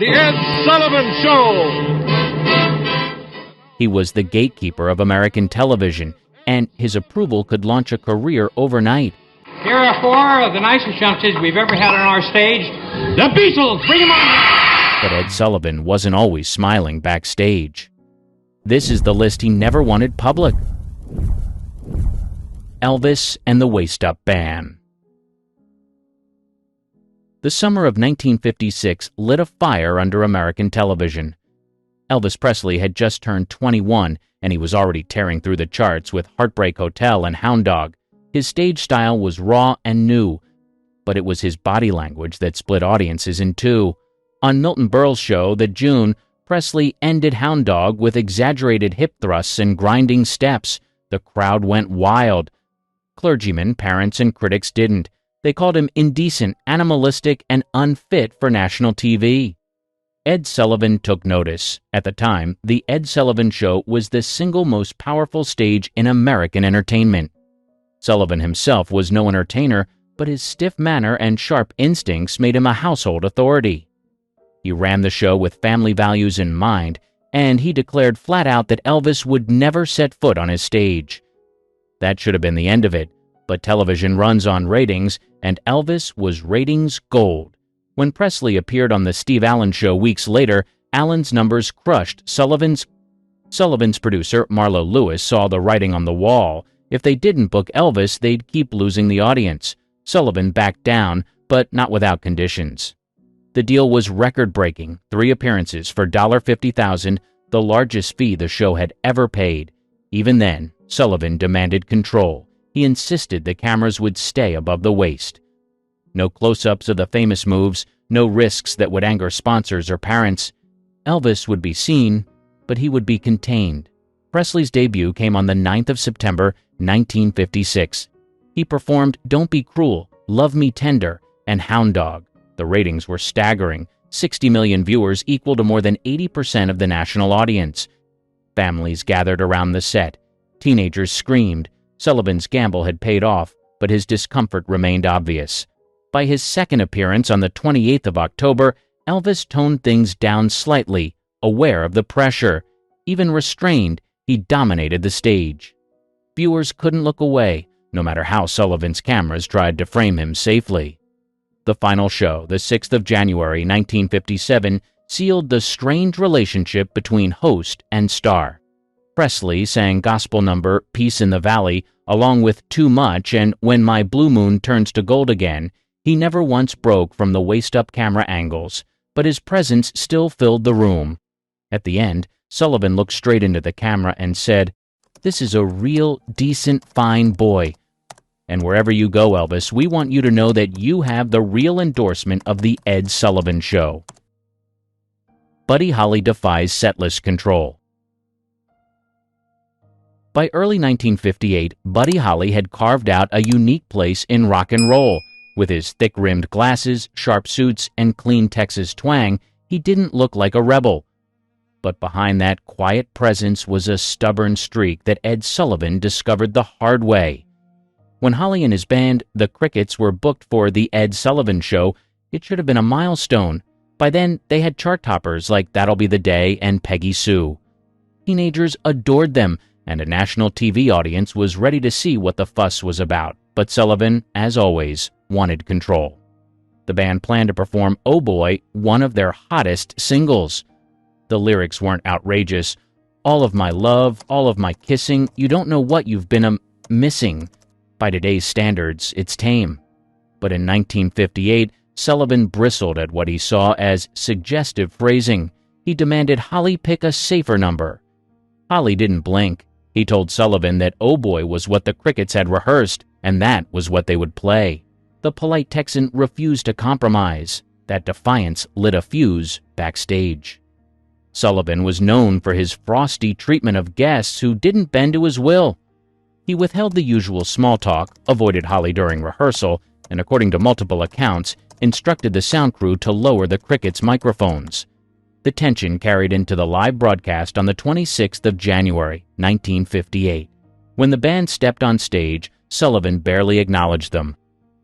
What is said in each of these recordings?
The Ed Sullivan Show. He was the gatekeeper of American television, and his approval could launch a career overnight. Here are four of the nicest youngsters we've ever had on our stage. The Beatles, bring them on! But Ed Sullivan wasn't always smiling backstage. This is the list he never wanted public. Elvis and the Waist-Up Band. The summer of 1956 lit a fire under American television. Elvis Presley had just turned 21, and he was already tearing through the charts with Heartbreak Hotel and Hound Dog. His stage style was raw and new, but it was his body language that split audiences in two. On Milton Berle's show, The June, Presley ended Hound Dog with exaggerated hip thrusts and grinding steps. The crowd went wild. Clergymen, parents, and critics didn't. They called him indecent, animalistic, and unfit for national TV. Ed Sullivan took notice. At the time, The Ed Sullivan Show was the single most powerful stage in American entertainment. Sullivan himself was no entertainer, but his stiff manner and sharp instincts made him a household authority. He ran the show with family values in mind, and he declared flat out that Elvis would never set foot on his stage. That should have been the end of it, but television runs on ratings, and Elvis was ratings gold. When Presley appeared on The Steve Allen Show weeks later, Allen's numbers crushed Sullivan's. Sullivan's producer, Marlo Lewis, saw the writing on the wall. If they didn't book Elvis, they'd keep losing the audience. Sullivan backed down, but not without conditions. The deal was record-breaking, 3 appearances for $50,000, the largest fee the show had ever paid. Even then, Sullivan demanded control. He insisted the cameras would stay above the waist. No close-ups of the famous moves, no risks that would anger sponsors or parents. Elvis would be seen, but he would be contained. Presley's debut came on the 9th of September, 1956. He performed Don't Be Cruel, Love Me Tender, and Hound Dog. The ratings were staggering. 60 million viewers, equal to more than 80% of the national audience. Families gathered around the set. Teenagers screamed. Sullivan's gamble had paid off, but his discomfort remained obvious. By his second appearance on the 28th of October, Elvis toned things down slightly, aware of the pressure. Even restrained, he dominated the stage. Viewers couldn't look away, no matter how Sullivan's cameras tried to frame him safely. The final show, the 6th of January, 1957, sealed the strange relationship between host and star. Presley sang gospel number Peace in the Valley, along with Too Much and When My Blue Moon Turns to Gold Again. He never once broke from the waist-up camera angles, but his presence still filled the room. At the end, Sullivan looked straight into the camera and said, "This is a real, decent, fine boy. And wherever you go, Elvis, we want you to know that you have the real endorsement of the Ed Sullivan Show." Buddy Holly defies setlist control. By early 1958, Buddy Holly had carved out a unique place in rock and roll. With his thick-rimmed glasses, sharp suits, and clean Texas twang, he didn't look like a rebel. But behind that quiet presence was a stubborn streak that Ed Sullivan discovered the hard way. When Holly and his band, the Crickets, were booked for The Ed Sullivan Show, it should have been a milestone. By then, they had chart toppers like That'll Be the Day and Peggy Sue. Teenagers adored them, and a national TV audience was ready to see what the fuss was about. But Sullivan, as always, wanted control. The band planned to perform Oh Boy, one of their hottest singles. The lyrics weren't outrageous. All of my love, all of my kissing, you don't know what you've been missing. By today's standards, it's tame. But in 1958, Sullivan bristled at what he saw as suggestive phrasing. He demanded Holly pick a safer number. Holly didn't blink. He told Sullivan that Oh Boy was what the Crickets had rehearsed, and that was what they would play. The polite Texan refused to compromise. That defiance lit a fuse backstage. Sullivan was known for his frosty treatment of guests who didn't bend to his will. He withheld the usual small talk, avoided Holly during rehearsal, and according to multiple accounts, instructed the sound crew to lower the Crickets' microphones. The tension carried into the live broadcast on the 26th of January, 1958. When the band stepped on stage, Sullivan barely acknowledged them.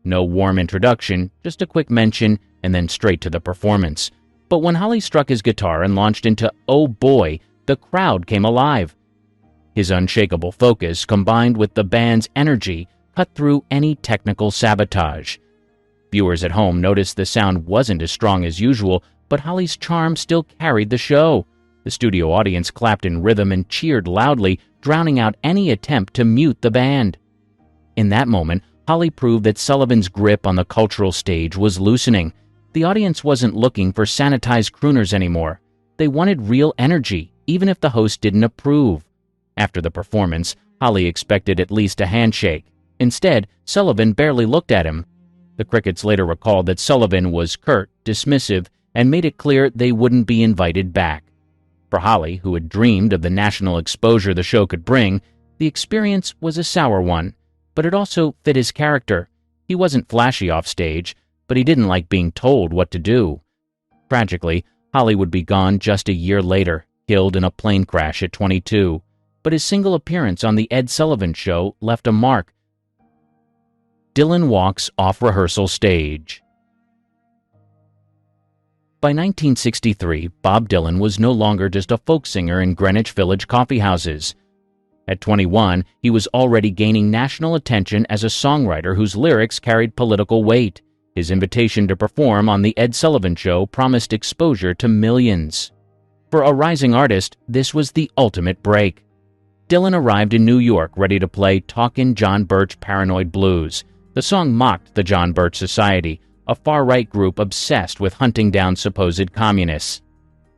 No warm introduction, just a quick mention, and then straight to the performance. But when Holly struck his guitar and launched into "Oh Boy," the crowd came alive. His unshakable focus, combined with the band's energy, cut through any technical sabotage. Viewers at home noticed the sound wasn't as strong as usual, but Holly's charm still carried the show. The studio audience clapped in rhythm and cheered loudly, drowning out any attempt to mute the band. In that moment, Holly proved that Sullivan's grip on the cultural stage was loosening. The audience wasn't looking for sanitized crooners anymore. They wanted real energy, even if the host didn't approve. After the performance, Holly expected at least a handshake. Instead, Sullivan barely looked at him. The Crickets later recalled that Sullivan was curt, dismissive, and made it clear they wouldn't be invited back. For Holly, who had dreamed of the national exposure the show could bring, the experience was a sour one, but it also fit his character. He wasn't flashy off stage, but he didn't like being told what to do. Tragically, Holly would be gone just a year later, killed in a plane crash at 22. But his single appearance on The Ed Sullivan Show left a mark. Dylan walks off rehearsal stage. By 1963, Bob Dylan was no longer just a folk singer in Greenwich Village coffeehouses. At 21, he was already gaining national attention as a songwriter whose lyrics carried political weight. His invitation to perform on The Ed Sullivan Show promised exposure to millions. For a rising artist, this was the ultimate break. Dylan arrived in New York ready to play Talkin' John Birch Paranoid Blues. The song mocked the John Birch Society, a far-right group obsessed with hunting down supposed communists.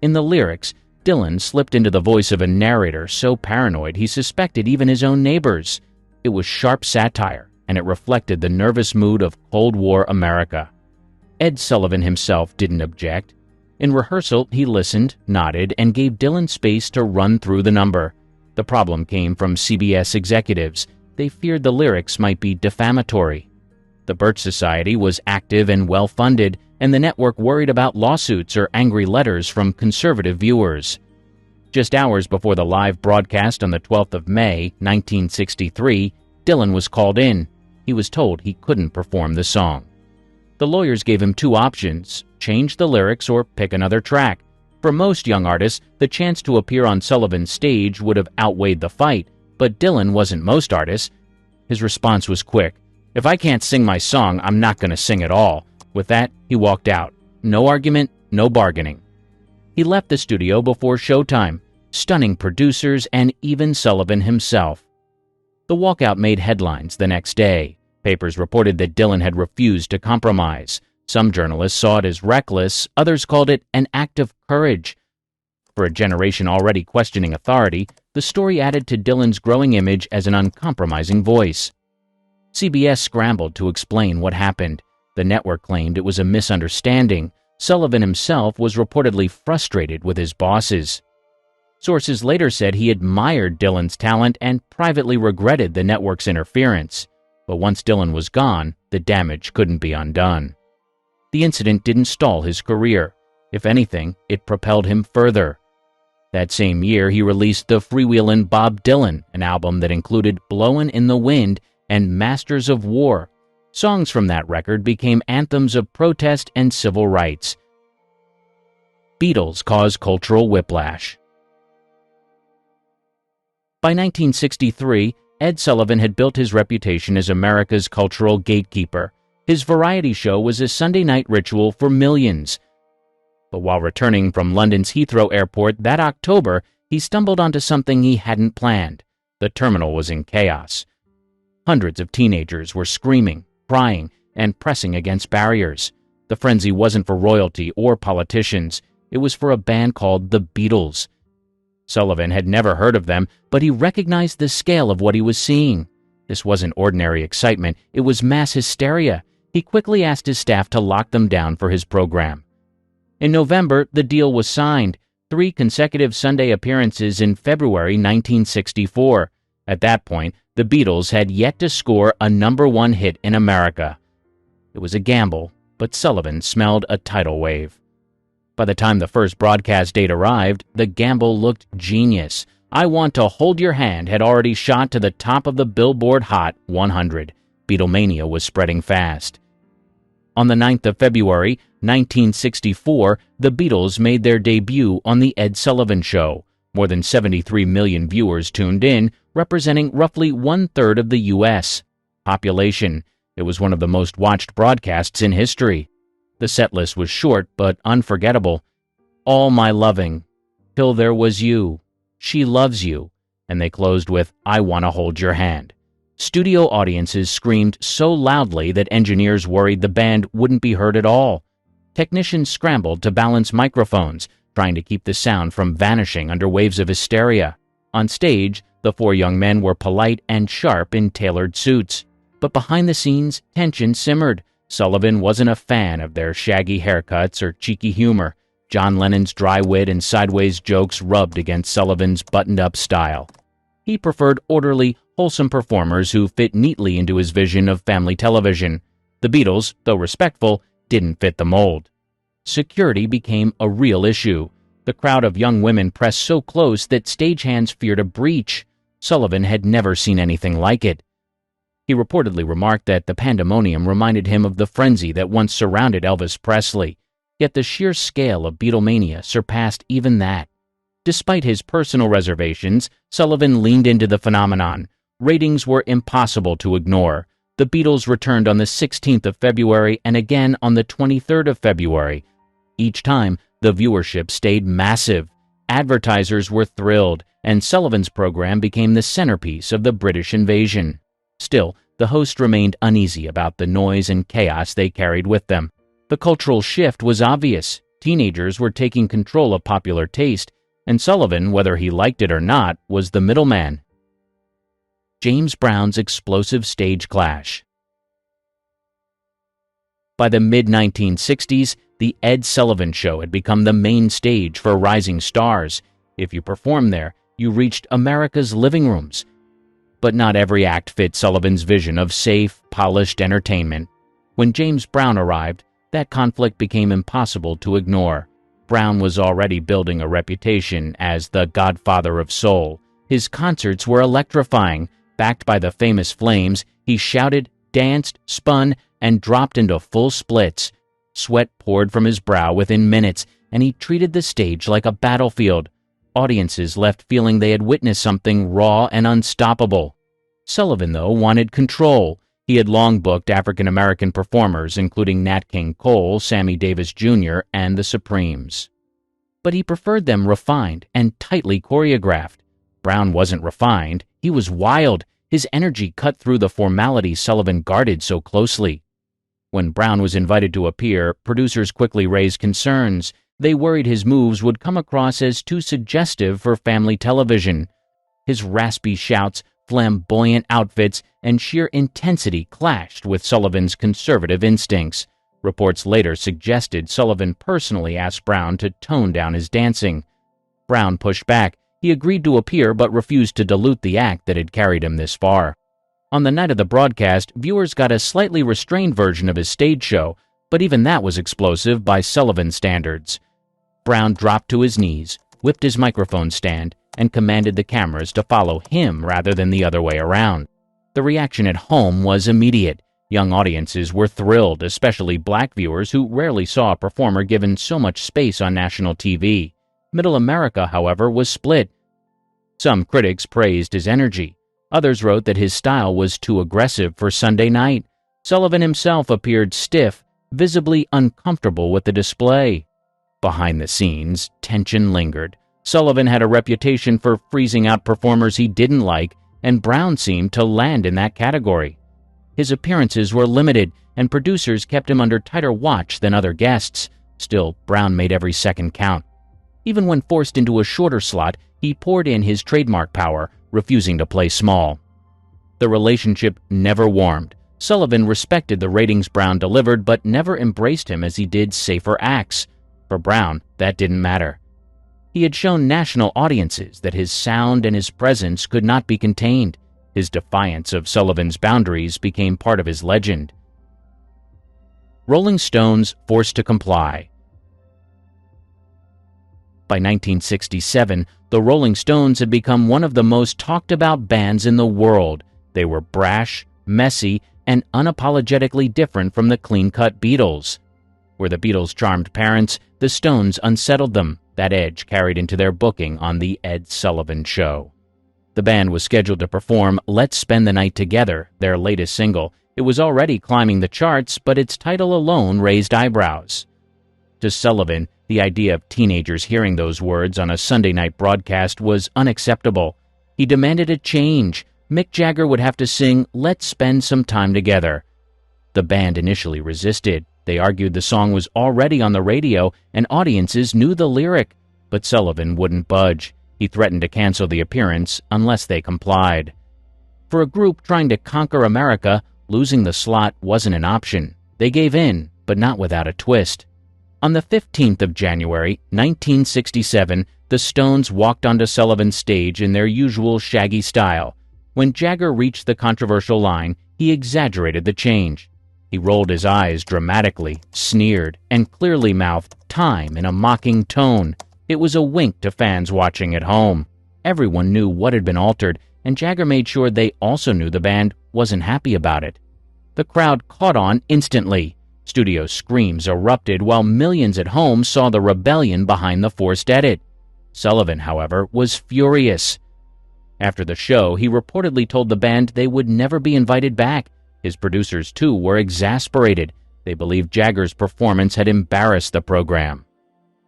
In the lyrics, Dylan slipped into the voice of a narrator so paranoid he suspected even his own neighbors. It was sharp satire, and it reflected the nervous mood of Cold War America. Ed Sullivan himself didn't object. In rehearsal, he listened, nodded, and gave Dylan space to run through the number. The problem came from CBS executives. They feared the lyrics might be defamatory. The Birch Society was active and well-funded, and the network worried about lawsuits or angry letters from conservative viewers. Just hours before the live broadcast on the 12th of May, 1963, Dylan was called in. He was told he couldn't perform the song. The lawyers gave him two options: change the lyrics or pick another track. For most young artists, the chance to appear on Sullivan's stage would have outweighed the fight, but Dylan wasn't most artists. His response was quick. "If I can't sing my song, I'm not going to sing at all." With that, he walked out. No argument, no bargaining. He left the studio before showtime, stunning producers and even Sullivan himself. The walkout made headlines the next day. Papers reported that Dylan had refused to compromise. Some journalists saw it as reckless, others called it an act of courage. For a generation already questioning authority, the story added to Dylan's growing image as an uncompromising voice. CBS scrambled to explain what happened. The network claimed it was a misunderstanding. Sullivan himself was reportedly frustrated with his bosses. Sources later said he admired Dylan's talent and privately regretted the network's interference. But once Dylan was gone, the damage couldn't be undone. The incident didn't stall his career. If anything, it propelled him further. That same year, he released the freewheelin' Bob Dylan, an album that included Blowin' in the Wind and Masters of War. Songs from that record became anthems of protest and civil rights. Beatles caused cultural whiplash. By 1963, Ed Sullivan had built his reputation as America's cultural gatekeeper. His variety show was a Sunday night ritual for millions. But while returning from London's Heathrow Airport that October, he stumbled onto something he hadn't planned. The terminal was in chaos. Hundreds of teenagers were screaming, crying, and pressing against barriers. The frenzy wasn't for royalty or politicians. It was for a band called the Beatles. Sullivan had never heard of them, but he recognized the scale of what he was seeing. This wasn't ordinary excitement. It was mass hysteria. He quickly asked his staff to lock them down for his program. In November, the deal was signed. 3 consecutive Sunday appearances in February 1964. At that point, the Beatles had yet to score a #1 hit in America. It was a gamble, but Sullivan smelled a tidal wave. By the time the first broadcast date arrived, the gamble looked genius. I Want to Hold Your Hand had already shot to the top of the Billboard Hot 100. Beatlemania was spreading fast. On the 9th of February, 1964, the Beatles made their debut on The Ed Sullivan Show. More than 73 million viewers tuned in, representing roughly one-third of the U.S. population. It was one of the most watched broadcasts in history. The setlist was short but unforgettable. All My Loving, Till There Was You, She Loves You, and they closed with I Wanna Hold Your Hand. Studio audiences screamed so loudly that engineers worried the band wouldn't be heard at all. Technicians scrambled to balance microphones, trying to keep the sound from vanishing under waves of hysteria. On stage, the four young men were polite and sharp in tailored suits. But behind the scenes, tension simmered. Sullivan wasn't a fan of their shaggy haircuts or cheeky humor. John Lennon's dry wit and sideways jokes rubbed against Sullivan's buttoned-up style. He preferred orderly, wholesome performers who fit neatly into his vision of family television. The Beatles, though respectful, didn't fit the mold. Security became a real issue. The crowd of young women pressed so close that stagehands feared a breach. Sullivan had never seen anything like it. He reportedly remarked that the pandemonium reminded him of the frenzy that once surrounded Elvis Presley, yet the sheer scale of Beatlemania surpassed even that. Despite his personal reservations, Sullivan leaned into the phenomenon. Ratings were impossible to ignore. The Beatles returned on the 16th of February and again on the 23rd of February. Each time, the viewership stayed massive. Advertisers were thrilled, and Sullivan's program became the centerpiece of the British invasion. Still, the host remained uneasy about the noise and chaos they carried with them. The cultural shift was obvious. Teenagers were taking control of popular taste, and Sullivan, whether he liked it or not, was the middleman. James Brown's explosive stage clash. By the mid-1960s, The Ed Sullivan Show had become the main stage for rising stars. If you performed there, you reached America's living rooms. But not every act fit Sullivan's vision of safe, polished entertainment. When James Brown arrived, that conflict became impossible to ignore. Brown was already building a reputation as the godfather of soul. His concerts were electrifying. Backed by the famous flames, he shouted, danced, spun, and dropped into full splits. Sweat poured from his brow within minutes, and he treated the stage like a battlefield. Audiences left feeling they had witnessed something raw and unstoppable. Sullivan, though, wanted control. He had long booked African-American performers, including Nat King Cole, Sammy Davis Jr., and the Supremes. But he preferred them refined and tightly choreographed. Brown wasn't refined. He was wild. His energy cut through the formalities Sullivan guarded so closely. When Brown was invited to appear, producers quickly raised concerns. They worried his moves would come across as too suggestive for family television. His raspy shouts, flamboyant outfits, and sheer intensity clashed with Sullivan's conservative instincts. Reports later suggested Sullivan personally asked Brown to tone down his dancing. Brown pushed back. He agreed to appear but refused to dilute the act that had carried him this far. On the night of the broadcast, viewers got a slightly restrained version of his stage show, but even that was explosive by Sullivan standards. Brown dropped to his knees, whipped his microphone stand, and commanded the cameras to follow him rather than the other way around. The reaction at home was immediate. Young audiences were thrilled, especially black viewers who rarely saw a performer given so much space on national TV. Middle America, however, was split. Some critics praised his energy. Others wrote that his style was too aggressive for Sunday night. Sullivan himself appeared stiff, visibly uncomfortable with the display. Behind the scenes, tension lingered. Sullivan had a reputation for freezing out performers he didn't like, and Brown seemed to land in that category. His appearances were limited, and producers kept him under tighter watch than other guests. Still, Brown made every second count. Even when forced into a shorter slot, he poured in his trademark power, refusing to play small. The relationship never warmed. Sullivan respected the ratings Brown delivered, but never embraced him as he did safer acts. For Brown, that didn't matter. He had shown national audiences that his sound and his presence could not be contained. His defiance of Sullivan's boundaries became part of his legend. Rolling Stones forced to comply. By 1967, the Rolling Stones had become one of the most talked-about bands in the world. They were brash, messy, and unapologetically different from the clean-cut Beatles. Where the Beatles charmed parents, the Stones unsettled them. That edge carried into their booking on The Ed Sullivan Show. The band was scheduled to perform Let's Spend the Night Together, their latest single. It was already climbing the charts, but its title alone raised eyebrows. To Sullivan, the idea of teenagers hearing those words on a Sunday night broadcast was unacceptable. He demanded a change. Mick Jagger would have to sing Let's Spend Some Time Together. The band initially resisted. They argued the song was already on the radio and audiences knew the lyric, but Sullivan wouldn't budge. He threatened to cancel the appearance unless they complied. For a group trying to conquer America, losing the slot wasn't an option. They gave in, but not without a twist. On the 15th of January, 1967, the Stones walked onto Sullivan's stage in their usual shaggy style. When Jagger reached the controversial line, he exaggerated the change. He rolled his eyes dramatically, sneered, and clearly mouthed "time" in a mocking tone. It was a wink to fans watching at home. Everyone knew what had been altered, and Jagger made sure they also knew the band wasn't happy about it. The crowd caught on instantly. Studio screams erupted while millions at home saw the rebellion behind the forced edit. Sullivan, however, was furious. After the show, he reportedly told the band they would never be invited back. His producers, too, were exasperated. They believed Jagger's performance had embarrassed the program.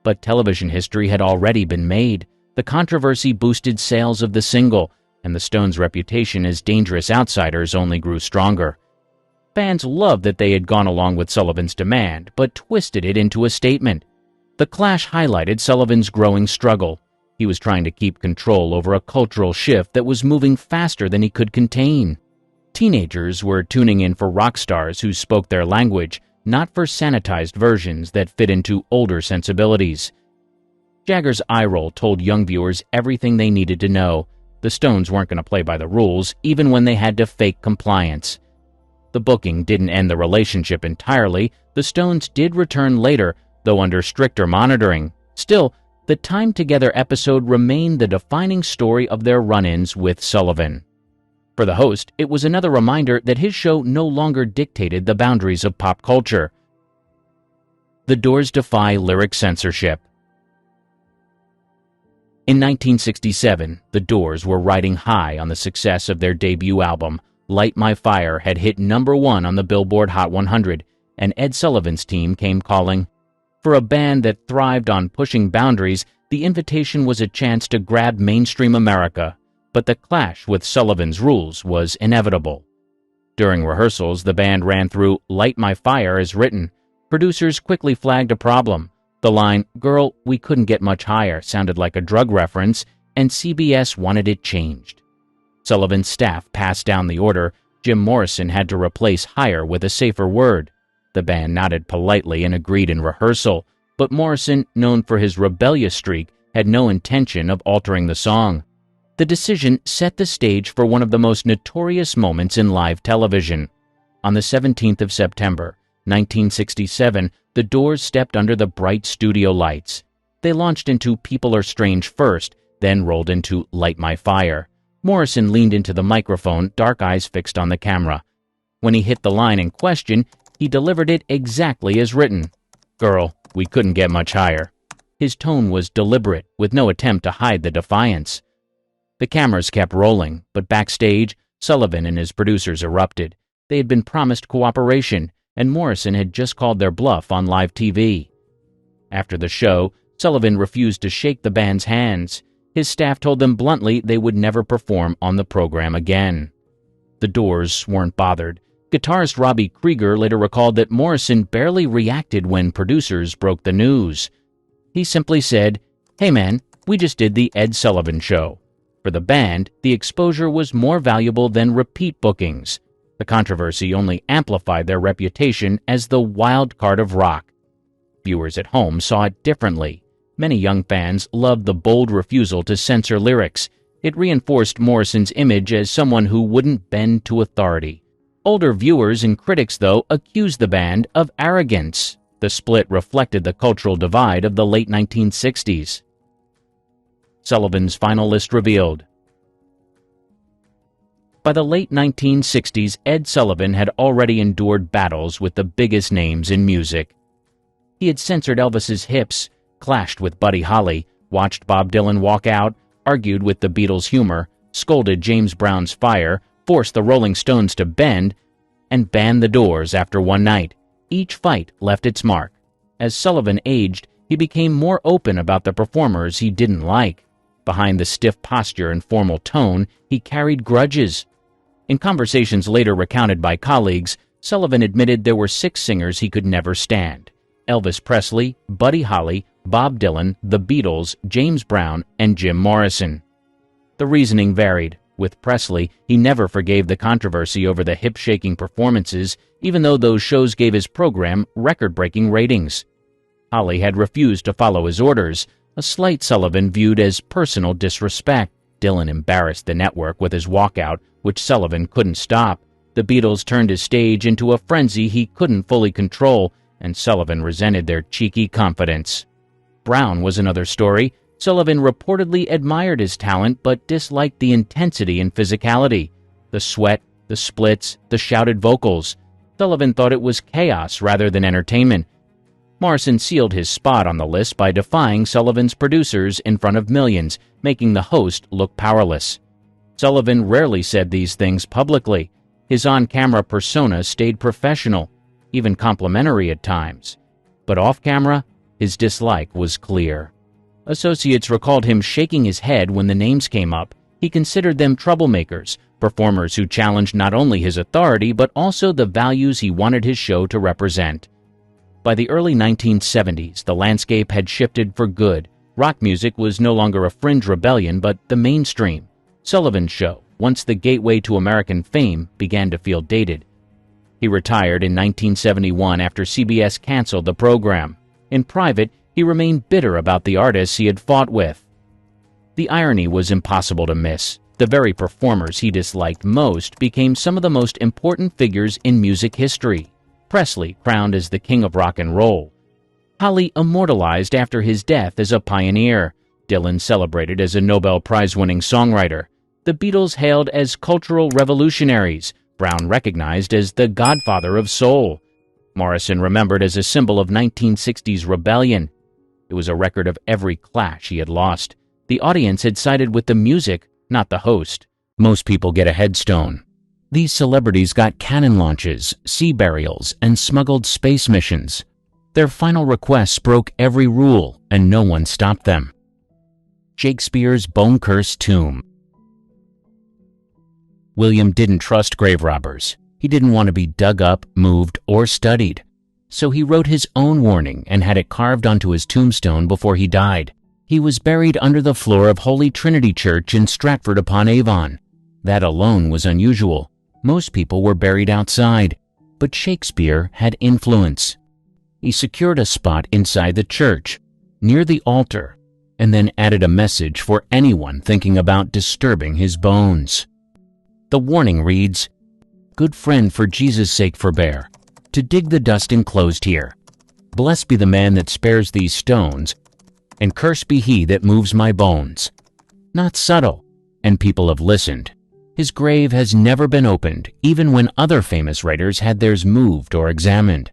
But television history had already been made. The controversy boosted sales of the single, and the Stones' reputation as dangerous outsiders only grew stronger. Fans loved that they had gone along with Sullivan's demand, but twisted it into a statement. The clash highlighted Sullivan's growing struggle. He was trying to keep control over a cultural shift that was moving faster than he could contain. Teenagers were tuning in for rock stars who spoke their language, not for sanitized versions that fit into older sensibilities. Jagger's eye roll told young viewers everything they needed to know. The Stones weren't going to play by the rules, even when they had to fake compliance. The booking didn't end the relationship entirely. The Stones did return later, though under stricter monitoring. Still, the Time Together episode remained the defining story of their run-ins with Sullivan. For the host, it was another reminder that his show no longer dictated the boundaries of pop culture. The Doors defy lyric censorship. In 1967, the Doors were riding high on the success of their debut album. Light My Fire had hit #1 on the Billboard Hot 100, and Ed Sullivan's team came calling. For a band that thrived on pushing boundaries, the invitation was a chance to grab mainstream America. But the clash with Sullivan's rules was inevitable. During rehearsals, the band ran through Light My Fire as written. Producers quickly flagged a problem. The line, "Girl, we couldn't get much higher," sounded like a drug reference, and CBS wanted it changed. Sullivan's staff passed down the order. Jim Morrison had to replace higher with a safer word. The band nodded politely and agreed in rehearsal, but Morrison, known for his rebellious streak, had no intention of altering the song. The decision set the stage for one of the most notorious moments in live television. On the 17th of September, 1967, the Doors stepped under the bright studio lights. They launched into People Are Strange first, then rolled into Light My Fire. Morrison leaned into the microphone, dark eyes fixed on the camera. When he hit the line in question, he delivered it exactly as written. "Girl, we couldn't get much higher." His tone was deliberate, with no attempt to hide the defiance. The cameras kept rolling, but backstage, Sullivan and his producers erupted. They had been promised cooperation, and Morrison had just called their bluff on live TV. After the show, Sullivan refused to shake the band's hands. His staff told them bluntly they would never perform on the program again. The Doors weren't bothered. Guitarist Robbie Krieger later recalled that Morrison barely reacted when producers broke the news. He simply said, "Hey man, we just did the Ed Sullivan Show." For the band, the exposure was more valuable than repeat bookings. The controversy only amplified their reputation as the wild card of rock. Viewers at home saw it differently. Many young fans loved the bold refusal to censor lyrics. It reinforced Morrison's image as someone who wouldn't bend to authority. Older viewers and critics, though, accused the band of arrogance. The split reflected the cultural divide of the late 1960s. Sullivan's final list revealed. By the late 1960s, Ed Sullivan had already endured battles with the biggest names in music. He had censored Elvis's hips, clashed with Buddy Holly, watched Bob Dylan walk out, argued with the Beatles' humor, scolded James Brown's Fire, forced the Rolling Stones to bend, and banned the Doors after one night. Each fight left its mark. As Sullivan aged, he became more open about the performers he didn't like. Behind the stiff posture and formal tone, he carried grudges. In conversations later recounted by colleagues, Sullivan admitted there were 6 singers he could never stand: Elvis Presley, Buddy Holly, Bob Dylan, the Beatles, James Brown, and Jim Morrison. The reasoning varied. With Presley, he never forgave the controversy over the hip-shaking performances, even though those shows gave his program record-breaking ratings. Holly had refused to follow his orders, a slight Sullivan viewed as personal disrespect. Dylan embarrassed the network with his walkout, which Sullivan couldn't stop. The Beatles turned his stage into a frenzy he couldn't fully control, and Sullivan resented their cheeky confidence. Brown was another story. Sullivan reportedly admired his talent but disliked the intensity and physicality. The sweat, the splits, the shouted vocals. Sullivan thought it was chaos rather than entertainment. Morrison sealed his spot on the list by defying Sullivan's producers in front of millions, making the host look powerless. Sullivan rarely said these things publicly. His on-camera persona stayed professional, even complimentary at times. But off-camera, his dislike was clear. Associates recalled him shaking his head when the names came up. He considered them troublemakers, performers who challenged not only his authority but also the values he wanted his show to represent. By the early 1970s, the landscape had shifted for good. Rock music was no longer a fringe rebellion but the mainstream. Sullivan's show, once the gateway to American fame, began to feel dated. He retired in 1971 after CBS canceled the program. In private, he remained bitter about the artists he had fought with. The irony was impossible to miss. The very performers he disliked most became some of the most important figures in music history. Presley crowned as the king of rock and roll. Holly immortalized after his death as a pioneer. Dylan celebrated as a Nobel Prize-winning songwriter. The Beatles hailed as cultural revolutionaries. Brown recognized as the godfather of soul. Morrison remembered as a symbol of 1960s rebellion. It was a record of every clash he had lost. The audience had sided with the music, not the host. Most people get a headstone. These celebrities got cannon launches, sea burials, and smuggled space missions. Their final requests broke every rule, and no one stopped them. Shakespeare's bone-cursed tomb. William didn't trust grave robbers. He didn't want to be dug up, moved, or studied. So he wrote his own warning and had it carved onto his tombstone before he died. He was buried under the floor of Holy Trinity Church in Stratford-upon-Avon. That alone was unusual. Most people were buried outside, but Shakespeare had influence. He secured a spot inside the church, near the altar, and then added a message for anyone thinking about disturbing his bones. The warning reads, "Good friend, for Jesus' sake forbear, to dig the dust enclosed here. Blessed be the man that spares these stones, and cursed be he that moves my bones." Not subtle, and people have listened. His grave has never been opened, even when other famous writers had theirs moved or examined.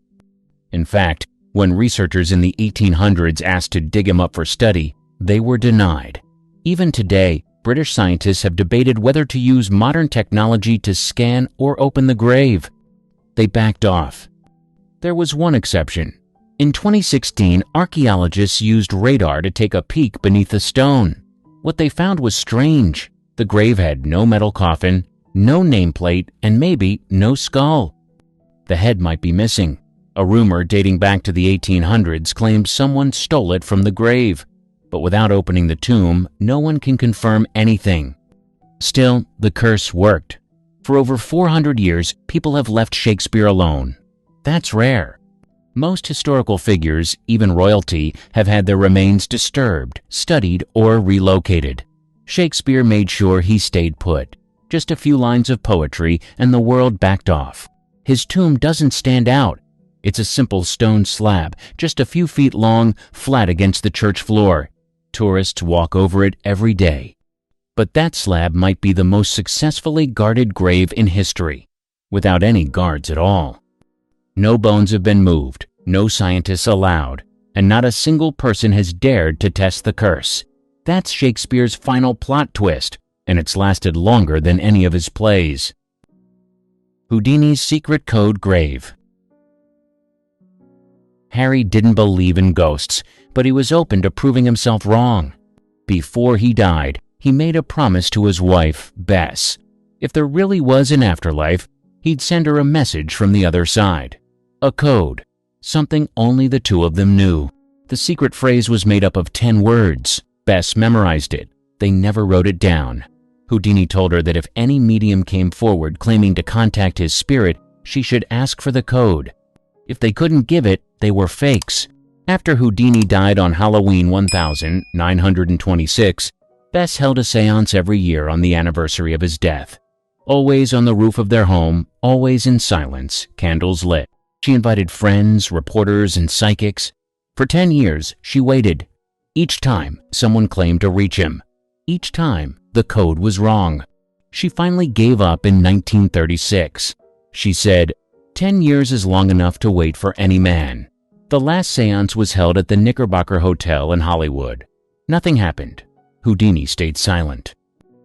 In fact, when researchers in the 1800s asked to dig him up for study, they were denied. Even today, British scientists have debated whether to use modern technology to scan or open the grave. They backed off. There was one exception. In 2016, archaeologists used radar to take a peek beneath the stone. What they found was strange. The grave had no metal coffin, no nameplate, and maybe no skull. The head might be missing. A rumor dating back to the 1800s claimed someone stole it from the grave. But without opening the tomb, no one can confirm anything. Still, the curse worked. For over 400 years, people have left Shakespeare alone. That's rare. Most historical figures, even royalty, have had their remains disturbed, studied, or relocated. Shakespeare made sure he stayed put. Just a few lines of poetry, and the world backed off. His tomb doesn't stand out. It's a simple stone slab, just a few feet long, flat against the church floor. Tourists walk over it every day. But that slab might be the most successfully guarded grave in history, without any guards at all. No bones have been moved, no scientists allowed, and not a single person has dared to test the curse. That's Shakespeare's final plot twist, and it's lasted longer than any of his plays. Houdini's secret code grave. Harry didn't believe in ghosts, but he was open to proving himself wrong. Before he died, he made a promise to his wife, Bess. If there really was an afterlife, he'd send her a message from the other side. A code. Something only the two of them knew. The secret phrase was made up of 10 words. Bess memorized it. They never wrote it down. Houdini told her that if any medium came forward claiming to contact his spirit, she should ask for the code. If they couldn't give it, they were fakes. After Houdini died on Halloween 1926, Bess held a seance every year on the anniversary of his death. Always on the roof of their home, always in silence, candles lit. She invited friends, reporters, and psychics. For 10 years, she waited. Each time, someone claimed to reach him. Each time, the code was wrong. She finally gave up in 1936. She said, 10 years is long enough to wait for any man. The last seance was held at the Knickerbocker Hotel in Hollywood. Nothing happened. Houdini stayed silent.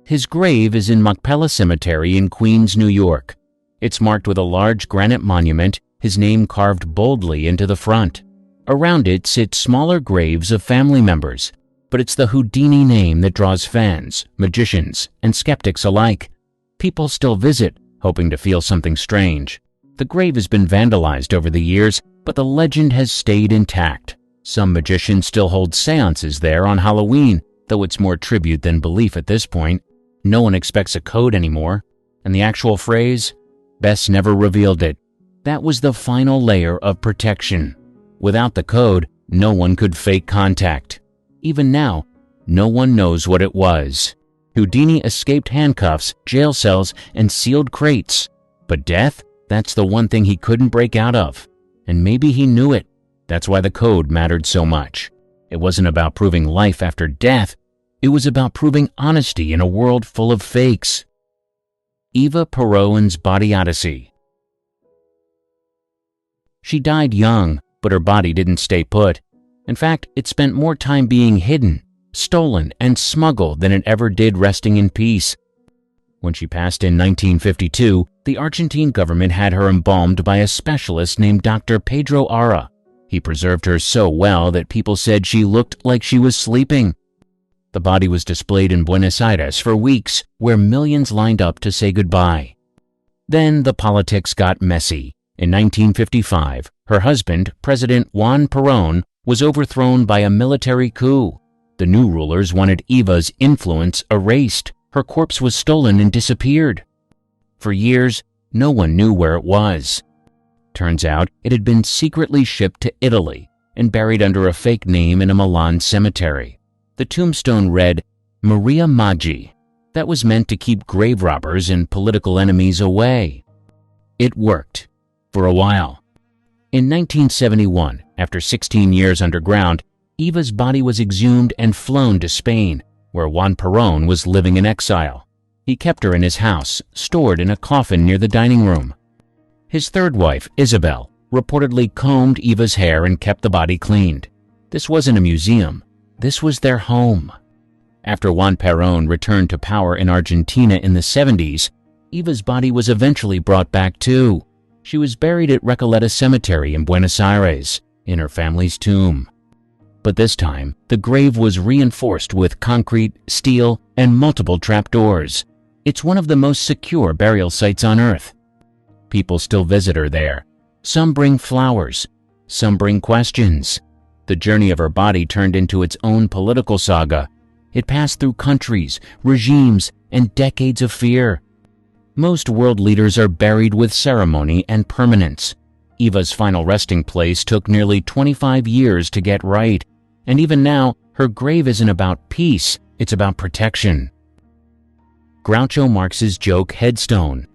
His grave is in Machpelah Cemetery in Queens, New York. It's marked with a large granite monument, his name carved boldly into the front. Around it sit smaller graves of family members, but it's the Houdini name that draws fans, magicians, and skeptics alike. People still visit, hoping to feel something strange. The grave has been vandalized over the years, but the legend has stayed intact. Some magicians still hold seances there on Halloween, though it's more tribute than belief at this point. No one expects a code anymore. And the actual phrase? Bess never revealed it. That was the final layer of protection. Without the code, no one could fake contact. Even now, no one knows what it was. Houdini escaped handcuffs, jail cells, and sealed crates. But death? That's the one thing he couldn't break out of. And maybe he knew it. That's why the code mattered so much. It wasn't about proving life after death. It was about proving honesty in a world full of fakes. Eva Peron's Body Odyssey. She died young, but her body didn't stay put. In fact, it spent more time being hidden, stolen, and smuggled than it ever did resting in peace. When she passed in 1952, the Argentine government had her embalmed by a specialist named Dr. Pedro Ara. He preserved her so well that people said she looked like she was sleeping. The body was displayed in Buenos Aires for weeks, where millions lined up to say goodbye. Then the politics got messy. In 1955, her husband, President Juan Perón, was overthrown by a military coup. The new rulers wanted Eva's influence erased. Her corpse was stolen and disappeared. For years, no one knew where it was. Turns out it had been secretly shipped to Italy and buried under a fake name in a Milan cemetery. The tombstone read, Maria Maggi. That was meant to keep grave robbers and political enemies away. It worked. For a while. In 1971, after 16 years underground, Eva's body was exhumed and flown to Spain, where Juan Perón was living in exile. He kept her in his house, stored in a coffin near the dining room. His third wife, Isabel, reportedly combed Eva's hair and kept the body cleaned. This wasn't a museum. This was their home. After Juan Perón returned to power in Argentina in the 70s, Eva's body was eventually brought back too. She was buried at Recoleta Cemetery in Buenos Aires, in her family's tomb. But this time, the grave was reinforced with concrete, steel, and multiple trapdoors. It's one of the most secure burial sites on Earth. People still visit her there. Some bring flowers. Some bring questions. The journey of her body turned into its own political saga. It passed through countries, regimes, and decades of fear. Most world leaders are buried with ceremony and permanence. Eva's final resting place took nearly 25 years to get right. And even now, her grave isn't about peace, it's about protection. Groucho Marx's joke headstone.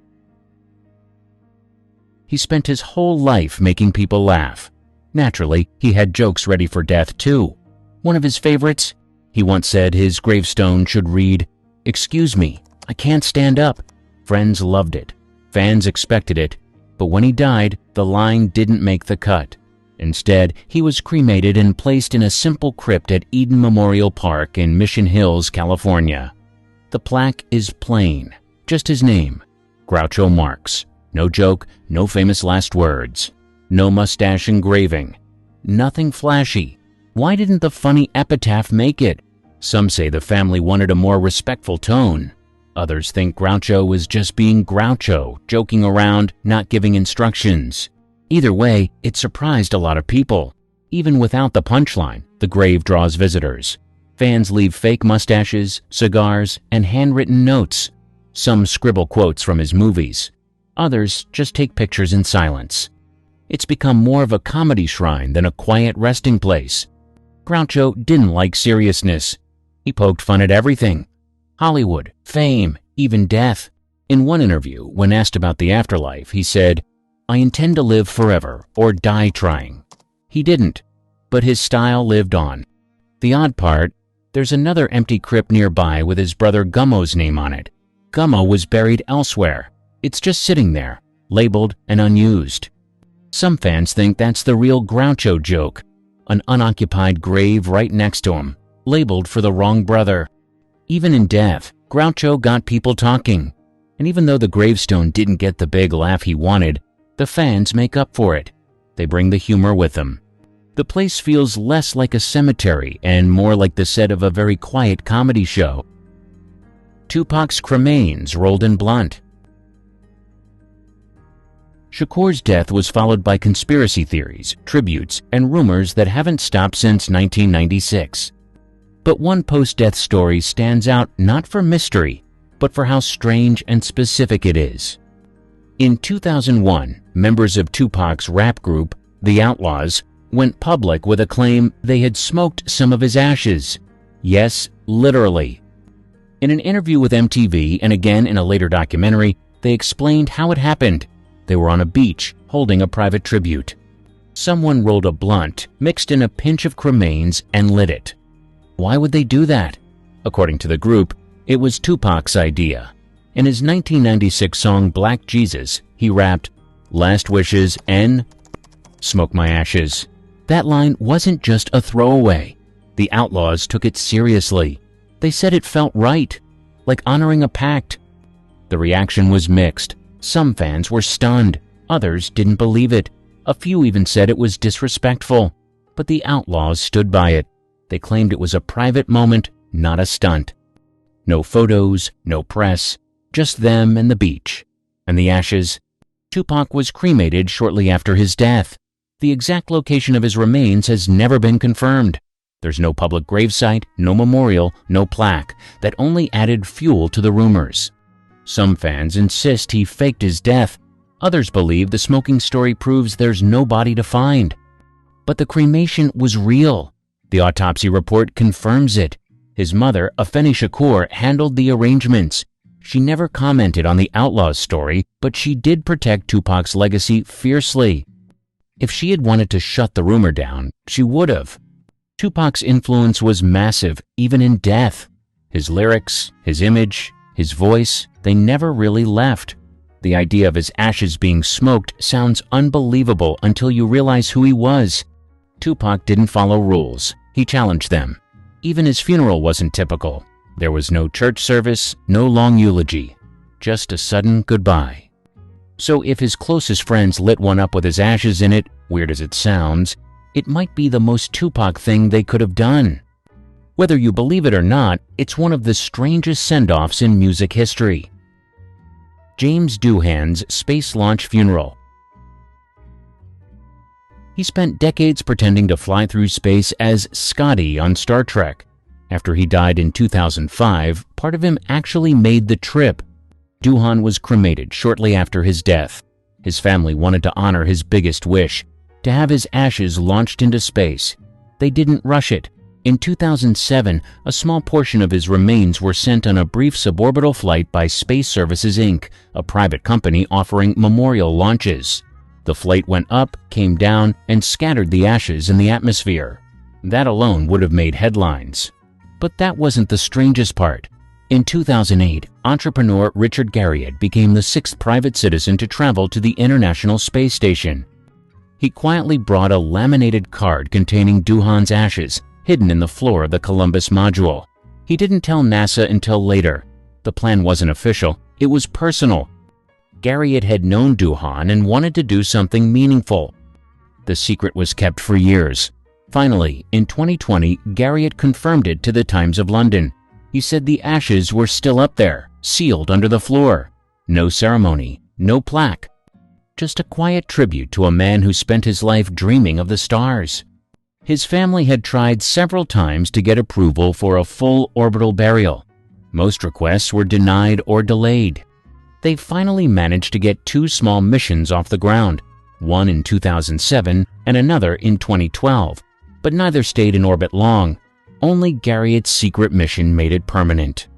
He spent his whole life making people laugh. Naturally, he had jokes ready for death too. One of his favorites? He once said his gravestone should read, "Excuse me, I can't stand up." Friends loved it. Fans expected it. But when he died, the line didn't make the cut. Instead, he was cremated and placed in a simple crypt at Eden Memorial Park in Mission Hills, California. The plaque is plain, just his name, Groucho Marx. No joke, no famous last words. No mustache engraving. Nothing flashy. Why didn't the funny epitaph make it? Some say the family wanted a more respectful tone. Others think Groucho was just being Groucho, joking around, not giving instructions. Either way, it surprised a lot of people. Even without the punchline, the grave draws visitors. Fans leave fake mustaches, cigars, and handwritten notes. Some scribble quotes from his movies. Others just take pictures in silence. It's become more of a comedy shrine than a quiet resting place. Groucho didn't like seriousness. He poked fun at everything. Hollywood, fame, even death. In one interview, when asked about the afterlife, he said, "I intend to live forever or die trying." He didn't, but his style lived on. The odd part, there's another empty crypt nearby with his brother Gummo's name on it. Gummo was buried elsewhere. It's just sitting there, labeled and unused. Some fans think that's the real Groucho joke, an unoccupied grave right next to him, labeled for the wrong brother. Even in death, Groucho got people talking. And even though the gravestone didn't get the big laugh he wanted, the fans make up for it. They bring the humor with them. The place feels less like a cemetery and more like the set of a very quiet comedy show. Tupac's cremains rolled in blunt. Shakur's death was followed by conspiracy theories, tributes, and rumors that haven't stopped since 1996. But one post-death story stands out not for mystery, but for how strange and specific it is. In 2001, members of Tupac's rap group, The Outlaws, went public with a claim they had smoked some of his ashes. Yes, literally. In an interview with MTV and again in a later documentary, they explained how it happened. They were on a beach, holding a private tribute. Someone rolled a blunt, mixed in a pinch of cremains, and lit it. Why would they do that? According to the group, it was Tupac's idea. In his 1996 song Black Jesus, he rapped, "Last wishes and smoke my ashes." That line wasn't just a throwaway. The Outlaws took it seriously. They said it felt right, like honoring a pact. The reaction was mixed. Some fans were stunned. Others didn't believe it. A few even said it was disrespectful. But the Outlaws stood by it. They claimed it was a private moment, not a stunt. No photos, no press, just them and the beach. And the ashes? Tupac was cremated shortly after his death. The exact location of his remains has never been confirmed. There's no public gravesite, no memorial, no plaque. That only added fuel to the rumors. Some fans insist he faked his death. Others believe the smoking story proves there's no body to find. But the cremation was real. The autopsy report confirms it. His mother, Afeni Shakur, handled the arrangements. She never commented on the Outlaws story, but she did protect Tupac's legacy fiercely. If she had wanted to shut the rumor down, she would have. Tupac's influence was massive, even in death. His lyrics, his image, his voice, they never really left. The idea of his ashes being smoked sounds unbelievable until you realize who he was. Tupac didn't follow rules. He challenged them. Even his funeral wasn't typical. There was no church service, no long eulogy. Just a sudden goodbye. So if his closest friends lit one up with his ashes in it, weird as it sounds, it might be the most Tupac thing they could have done. Whether you believe it or not, it's one of the strangest send-offs in music history. James Doohan's space launch funeral. He spent decades pretending to fly through space as Scotty on Star Trek. After he died in 2005, part of him actually made the trip. Doohan was cremated shortly after his death. His family wanted to honor his biggest wish, to have his ashes launched into space. They didn't rush it. In 2007, a small portion of his remains were sent on a brief suborbital flight by Space Services Inc., a private company offering memorial launches. The flight went up, came down, and scattered the ashes in the atmosphere. That alone would have made headlines. But that wasn't the strangest part. In 2008, entrepreneur Richard Garriott became the sixth private citizen to travel to the International Space Station. He quietly brought a laminated card containing Duhan's ashes, hidden in the floor of the Columbus module. He didn't tell NASA until later. The plan wasn't official, it was personal. Garriott had known Duhan and wanted to do something meaningful. The secret was kept for years. Finally, in 2020, Garriott confirmed it to the Times of London. He said the ashes were still up there, sealed under the floor. No ceremony, no plaque. Just a quiet tribute to a man who spent his life dreaming of the stars. His family had tried several times to get approval for a full orbital burial. Most requests were denied or delayed. They finally managed to get two small missions off the ground, one in 2007 and another in 2012, but neither stayed in orbit long. Only Garriott's secret mission made it permanent.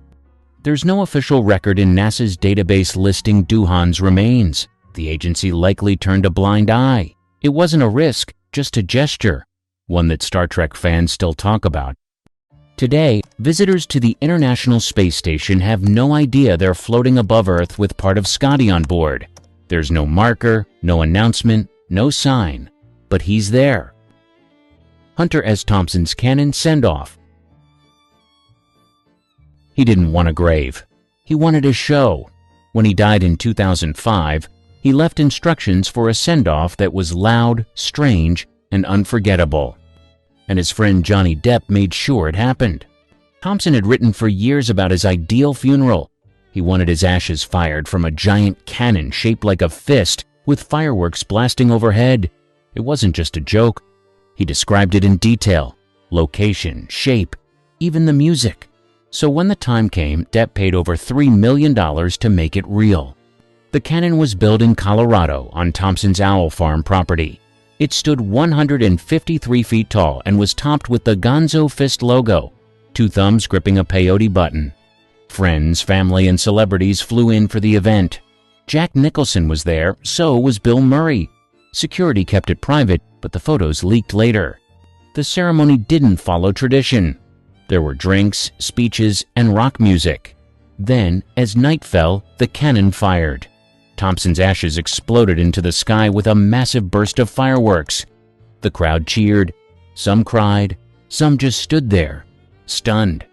There's no official record in NASA's database listing Duhan's remains. The agency likely turned a blind eye. It wasn't a risk, just a gesture, one that Star Trek fans still talk about. Today, visitors to the International Space Station have no idea they're floating above Earth with part of Scotty on board. There's no marker, no announcement, no sign, but he's there. Hunter S. Thompson's Cannon send-off. He didn't want a grave. He wanted a show. When he died in 2005, he left instructions for a send-off that was loud, strange, and unforgettable. And his friend Johnny Depp made sure it happened. Thompson had written for years about his ideal funeral. He wanted his ashes fired from a giant cannon shaped like a fist with fireworks blasting overhead. It wasn't just a joke. He described it in detail, location, shape, even the music. So when the time came, Depp paid over $3 million to make it real. The cannon was built in Colorado on Thompson's Owl Farm property. It stood 153 feet tall and was topped with the Gonzo Fist logo, two thumbs gripping a peyote button. Friends, family, and celebrities flew in for the event. Jack Nicholson was there, so was Bill Murray. Security kept it private, but the photos leaked later. The ceremony didn't follow tradition. There were drinks, speeches, and rock music. Then, as night fell, the cannon fired. Thompson's ashes exploded into the sky with a massive burst of fireworks. The crowd cheered. Some cried. Some just stood there, stunned.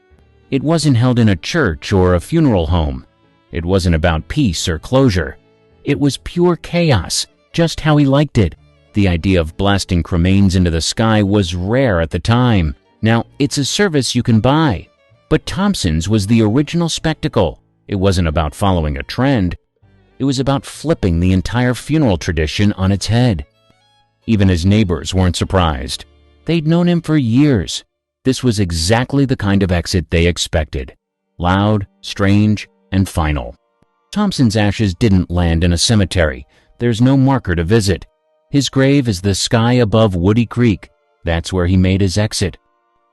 It wasn't held in a church or a funeral home. It wasn't about peace or closure. It was pure chaos, just how he liked it. The idea of blasting cremains into the sky was rare at the time. Now, it's a service you can buy. But Thompson's was the original spectacle. It wasn't about following a trend. It was about flipping the entire funeral tradition on its head. Even his neighbors weren't surprised. They'd known him for years. This was exactly the kind of exit they expected. Loud, strange, and final. Thompson's ashes didn't land in a cemetery. There's no marker to visit. His grave is the sky above Woody Creek. That's where he made his exit.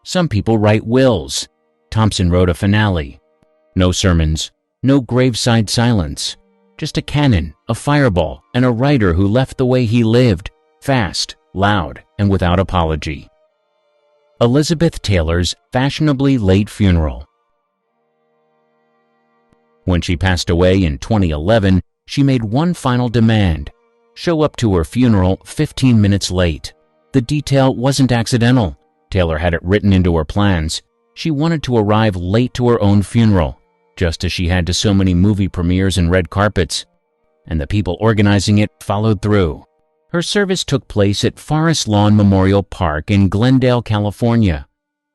Some people write wills. Thompson wrote a finale. No sermons, no graveside silence. Just a cannon, a fireball, and a writer who left the way he lived, fast, loud, and without apology. Elizabeth Taylor's fashionably late funeral. When she passed away in 2011, she made one final demand: show up to her funeral 15 minutes late. The detail wasn't accidental. Taylor had it written into her plans. She wanted to arrive late to her own funeral, just as she had to so many movie premieres and red carpets. And the people organizing it followed through. Her service took place at Forest Lawn Memorial Park in Glendale, California.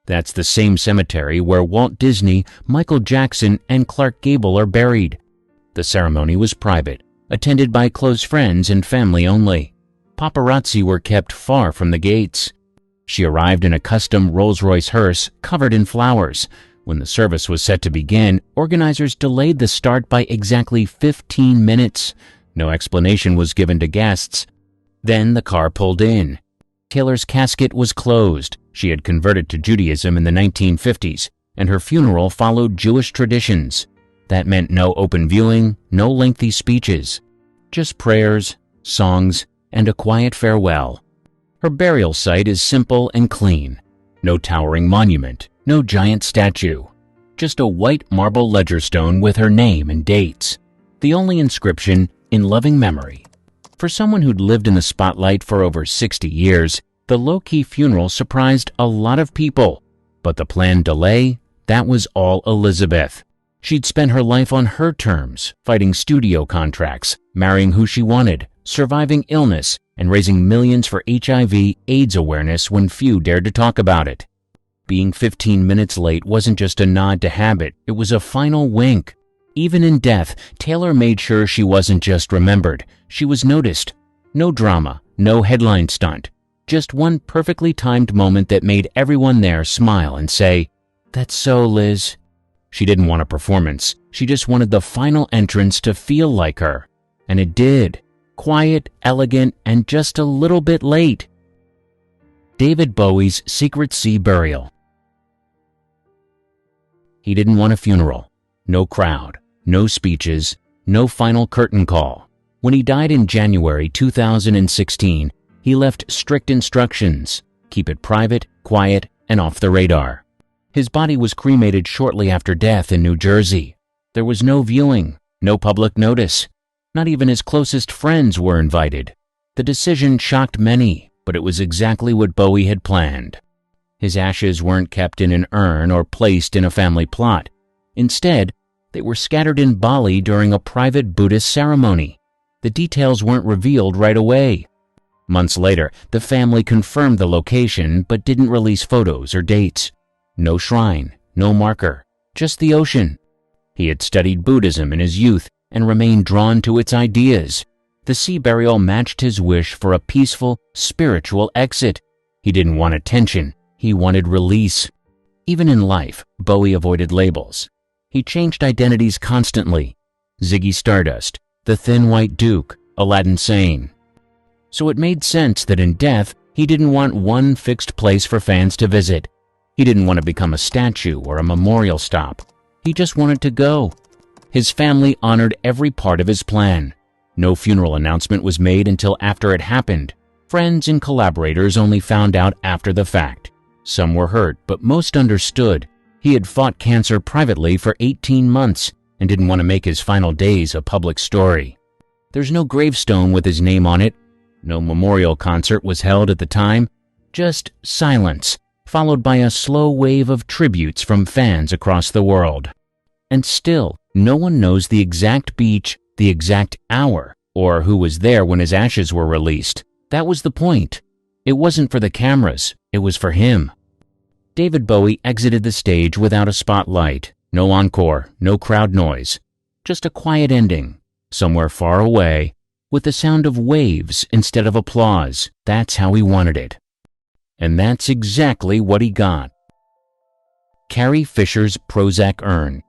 That's the same cemetery where Walt Disney, Michael Jackson, and Clark Gable are buried. The ceremony was private, attended by close friends and family only. Paparazzi were kept far from the gates. She arrived in a custom Rolls-Royce hearse covered in flowers. When the service was set to begin, organizers delayed the start by exactly 15 minutes. No explanation was given to guests. Then the car pulled in. Taylor's casket was closed. She had converted to Judaism in the 1950s, and her funeral followed Jewish traditions. That meant no open viewing, no lengthy speeches. Just prayers, songs, and a quiet farewell. Her burial site is simple and clean. No towering monument, no giant statue. just a white marble ledger stone with her name and dates. The only inscription, in loving memory. For someone who'd lived in the spotlight for over 60 years, the low-key funeral surprised a lot of people. But the planned delay, that was all Elizabeth. She'd spent her life on her terms, fighting studio contracts, marrying who she wanted, surviving illness, and raising millions for HIV/AIDS awareness when few dared to talk about it. Being 15 minutes late wasn't just a nod to habit, it was a final wink. Even in death, Taylor made sure she wasn't just remembered, she was noticed. No drama, no headline stunt. Just one perfectly timed moment that made everyone there smile and say, "That's so, Liz." She didn't want a performance, she just wanted the final entrance to feel like her. And it did. Quiet, elegant, and just a little bit late. David Bowie's Secret Sea Burial. He didn't want a funeral. No crowd. No speeches. No final curtain call. When he died in January 2016, he left strict instructions. Keep it private, quiet, and off the radar. His body was cremated shortly after death in New Jersey. There was no viewing, no public notice. Not even his closest friends were invited. The decision shocked many, but it was exactly what Bowie had planned. His ashes weren't kept in an urn or placed in a family plot. Instead, they were scattered in Bali during a private Buddhist ceremony. The details weren't revealed right away. Months later, the family confirmed the location but didn't release photos or dates. No shrine, no marker, just the ocean. He had studied Buddhism in his youth and remained drawn to its ideas. The sea burial matched his wish for a peaceful, spiritual exit. He didn't want attention, he wanted release. Even in life, Bowie avoided labels. He changed identities constantly. Ziggy Stardust, the Thin White Duke, Aladdin Sane. So it made sense that in death, he didn't want one fixed place for fans to visit. He didn't want to become a statue or a memorial stop. He just wanted to go. His family honored every part of his plan. No funeral announcement was made until after it happened. Friends and collaborators only found out after the fact. Some were hurt, but most understood. He had fought cancer privately for 18 months and didn't want to make his final days a public story. There's no gravestone with his name on it. No memorial concert was held at the time. Just silence, followed by a slow wave of tributes from fans across the world. And still, no one knows the exact beach, the exact hour, or who was there when his ashes were released. That was the point. It wasn't for the cameras, it was for him. David Bowie exited the stage without a spotlight, no encore, no crowd noise. Just a quiet ending, somewhere far away, with the sound of waves instead of applause. That's how he wanted it. And that's exactly what he got. Carrie Fisher's Prozac urn.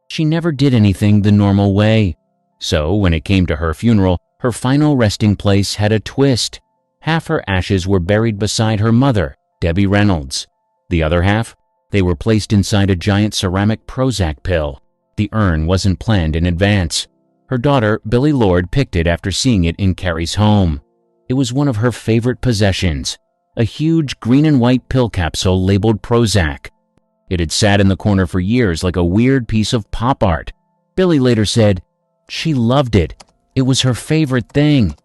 She never did anything the normal way. So when it came to her funeral, her final resting place had a twist. Half her ashes were buried beside her mother, Debbie Reynolds. The other half, they were placed inside a giant ceramic Prozac pill. The urn wasn't planned in advance. Her daughter, Billie Lourd, picked it after seeing it in Carrie's home. It was one of her favorite possessions, a huge green and white pill capsule labeled Prozac. It had sat in the corner for years like a weird piece of pop art. Billie later said, she loved it. It was her favorite thing.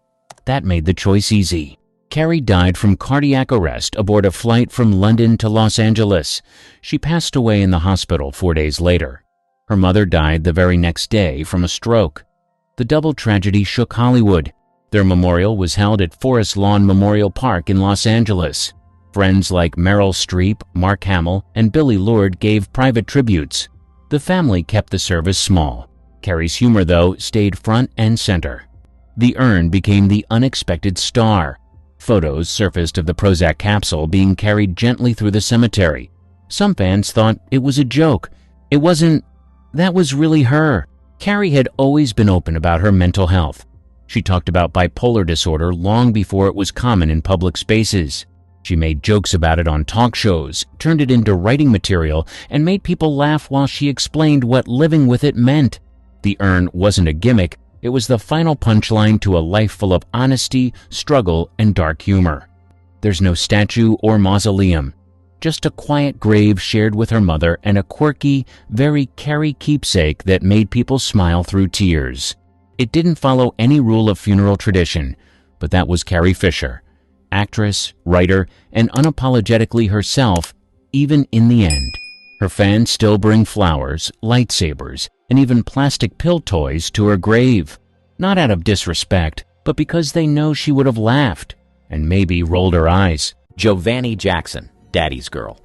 That made the choice easy. Carrie died from cardiac arrest aboard a flight from London to Los Angeles. She passed away in the hospital 4 days later. Her mother died the very next day from a stroke. The double tragedy shook Hollywood. Their memorial was held at Forest Lawn Memorial Park in Los Angeles. Friends like Meryl Streep, Mark Hamill, and Billie Lourd gave private tributes. The family kept the service small. Carrie's humor, though, stayed front and center. The urn became the unexpected star. Photos surfaced of the Prozac capsule being carried gently through the cemetery. Some fans thought it was a joke. It wasn't. That was really her. Carrie had always been open about her mental health. She talked about bipolar disorder long before it was common in public spaces. She made jokes about it on talk shows, turned it into writing material, and made people laugh while she explained what living with it meant. The urn wasn't a gimmick. It was the final punchline to a life full of honesty, struggle, and dark humor. There's no statue or mausoleum. Just a quiet grave shared with her mother and a quirky, very Carrie keepsake that made people smile through tears. It didn't follow any rule of funeral tradition, but that was Carrie Fisher, actress, writer, and unapologetically herself, even in the end. Her fans still bring flowers, lightsabers, and even plastic pill toys to her grave. Not out of disrespect, but because they know she would have laughed and maybe rolled her eyes. Giovanni Jackson, Daddy's Girl.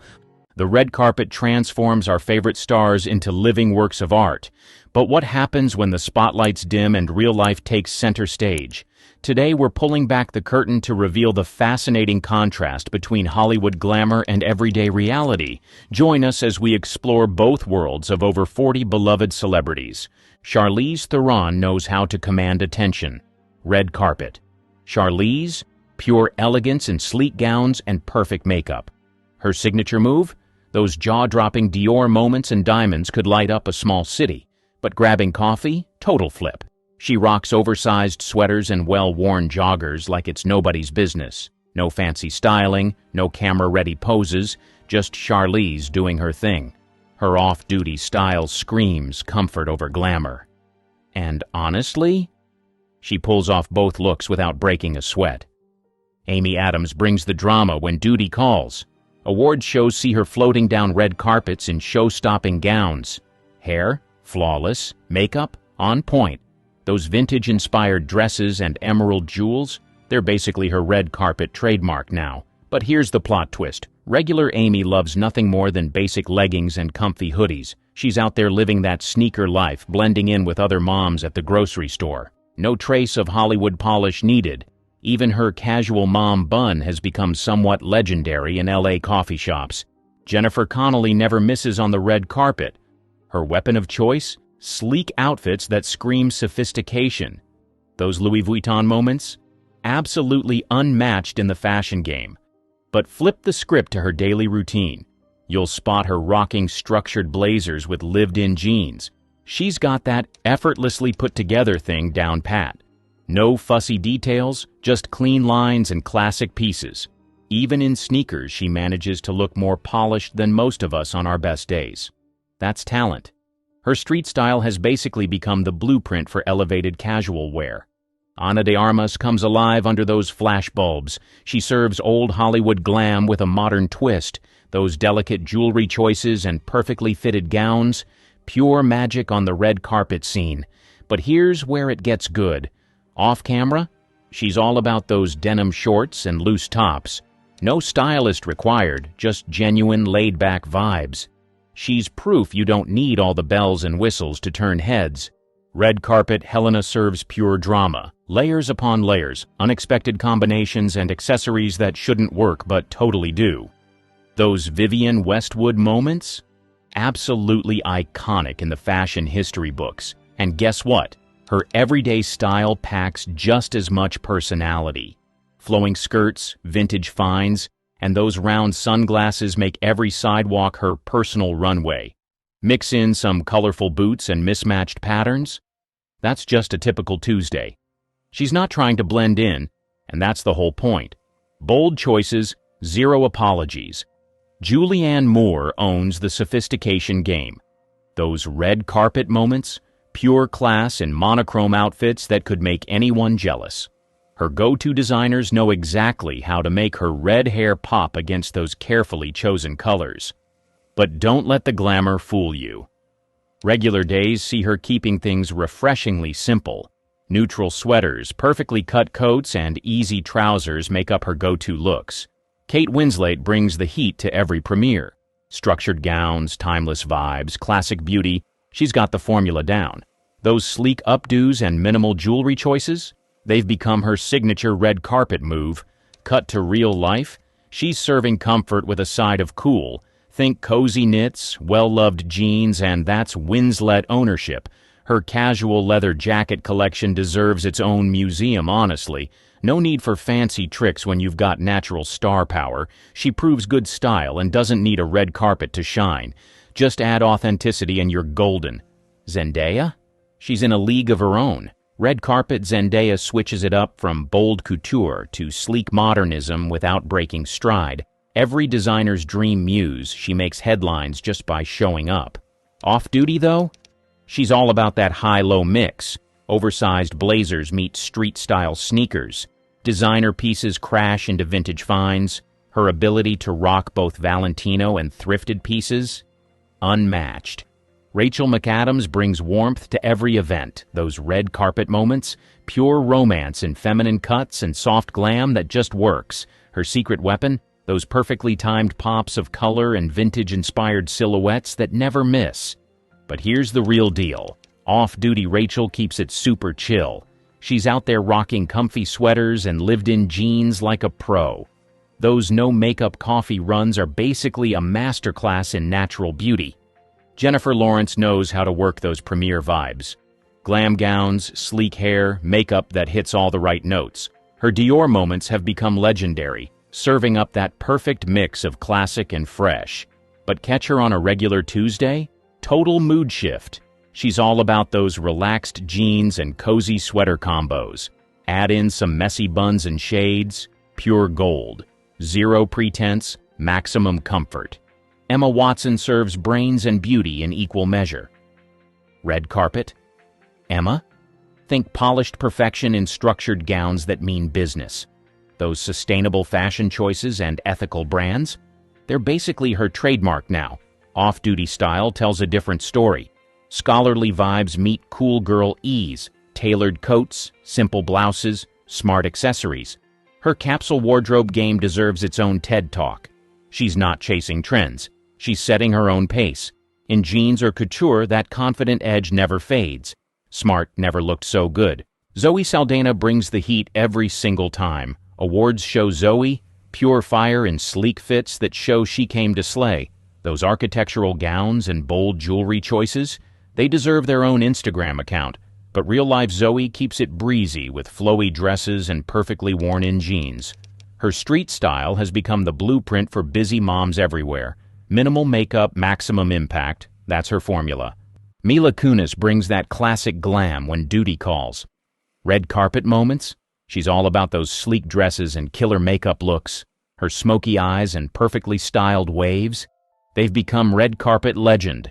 The red carpet transforms our favorite stars into living works of art. But what happens when the spotlights dim and real life takes center stage? Today we're pulling back the curtain to reveal the fascinating contrast between Hollywood glamour and everyday reality. Join us as we explore both worlds of over 40 beloved celebrities. Charlize Theron knows how to command attention. Red carpet. Charlize, pure elegance in sleek gowns and perfect makeup. Her signature move? Those jaw-dropping Dior moments and diamonds could light up a small city. But grabbing coffee? Total flip. She rocks oversized sweaters and well-worn joggers like it's nobody's business. No fancy styling, no camera-ready poses, just Charlize doing her thing. Her off-duty style screams comfort over glamour. And honestly, she pulls off both looks without breaking a sweat. Amy Adams brings the drama when duty calls. Award shows see her floating down red carpets in show-stopping gowns. Hair, flawless. Makeup, on point. Those vintage-inspired dresses and emerald jewels, they're basically her red carpet trademark now. But here's the plot twist. Regular Amy loves nothing more than basic leggings and comfy hoodies. She's out there living that sneaker life, blending in with other moms at the grocery store. No trace of Hollywood polish needed. Even her casual mom bun has become somewhat legendary in LA coffee shops. Jennifer Connelly never misses on the red carpet. Her weapon of choice? Sleek outfits that scream sophistication. Those Louis Vuitton moments? Absolutely unmatched in the fashion game. But flip the script to her daily routine. You'll spot her rocking structured blazers with lived-in jeans. She's got that effortlessly put-together thing down pat. No fussy details, just clean lines and classic pieces. Even in sneakers, she manages to look more polished than most of us on our best days. That's talent. Her street style has basically become the blueprint for elevated casual wear. Ana de Armas comes alive under those flash bulbs. She serves old Hollywood glam with a modern twist. Those delicate jewelry choices and perfectly fitted gowns. Pure magic on the red carpet scene. But here's where it gets good. Off camera, she's all about those denim shorts and loose tops. No stylist required, just genuine laid-back vibes. She's proof you don't need all the bells and whistles to turn heads. Red carpet Helena serves pure drama. Layers upon layers, unexpected combinations and accessories that shouldn't work but totally do. Those Vivienne Westwood moments? Absolutely iconic in the fashion history books. And guess what? Her everyday style packs just as much personality. Flowing skirts, vintage finds, and those round sunglasses make every sidewalk her personal runway. Mix in some colorful boots and mismatched patterns. That's just a typical Tuesday. She's not trying to blend in, and that's the whole point. Bold choices, zero apologies. Julianne Moore owns the sophistication game. Those red carpet moments, pure class in monochrome outfits that could make anyone jealous. Her go-to designers know exactly how to make her red hair pop against those carefully chosen colors. But don't let the glamour fool you. Regular days see her keeping things refreshingly simple. Neutral sweaters, perfectly cut coats, and easy trousers make up her go-to looks. Kate Winslet brings the heat to every premiere. Structured gowns, timeless vibes, classic beauty, she's got the formula down. Those sleek updos and minimal jewelry choices? They've become her signature red carpet move. Cut to real life, she's serving comfort with a side of cool. Think cozy knits, well-loved jeans, and that's Winslet ownership. Her casual leather jacket collection deserves its own museum, honestly. No need for fancy tricks when you've got natural star power. She proves good style and doesn't need a red carpet to shine. Just add authenticity and you're golden. Zendaya? She's in a league of her own. Red carpet Zendaya switches it up from bold couture to sleek modernism without breaking stride. Every designer's dream muse, she makes headlines just by showing up. Off-duty, though? She's all about that high-low mix. Oversized blazers meet street-style sneakers. Designer pieces crash into vintage finds. Her ability to rock both Valentino and thrifted pieces? Unmatched. Rachel McAdams brings warmth to every event, those red carpet moments, pure romance in feminine cuts and soft glam that just works. Her secret weapon? Those perfectly timed pops of color and vintage-inspired silhouettes that never miss. But here's the real deal. Off-duty Rachel keeps it super chill. She's out there rocking comfy sweaters and lived-in jeans like a pro. Those no-makeup coffee runs are basically a masterclass in natural beauty. Jennifer Lawrence knows how to work those premiere vibes. Glam gowns, sleek hair, makeup that hits all the right notes. Her Dior moments have become legendary, serving up that perfect mix of classic and fresh. But catch her on a regular Tuesday? Total mood shift. She's all about those relaxed jeans and cozy sweater combos. Add in some messy buns and shades, pure gold. Zero pretense, maximum comfort. Emma Watson serves brains and beauty in equal measure. Red carpet? Emma? Think polished perfection in structured gowns that mean business. Those sustainable fashion choices and ethical brands? They're basically her trademark now. Off-duty style tells a different story. Scholarly vibes meet cool girl ease. Tailored coats, simple blouses, smart accessories. Her capsule wardrobe game deserves its own TED Talk. She's not chasing trends. She's setting her own pace. In jeans or couture, that confident edge never fades. Smart never looked so good. Zoe Saldana brings the heat every single time. Awards show Zoe, pure fire in sleek fits that show she came to slay. Those architectural gowns and bold jewelry choices, they deserve their own Instagram account. But real-life Zoe keeps it breezy with flowy dresses and perfectly worn-in jeans. Her street style has become the blueprint for busy moms everywhere. Minimal makeup, maximum impact, that's her formula. Mila Kunis brings that classic glam when duty calls. Red carpet moments? She's all about those sleek dresses and killer makeup looks. Her smoky eyes and perfectly styled waves? They've become red carpet legend.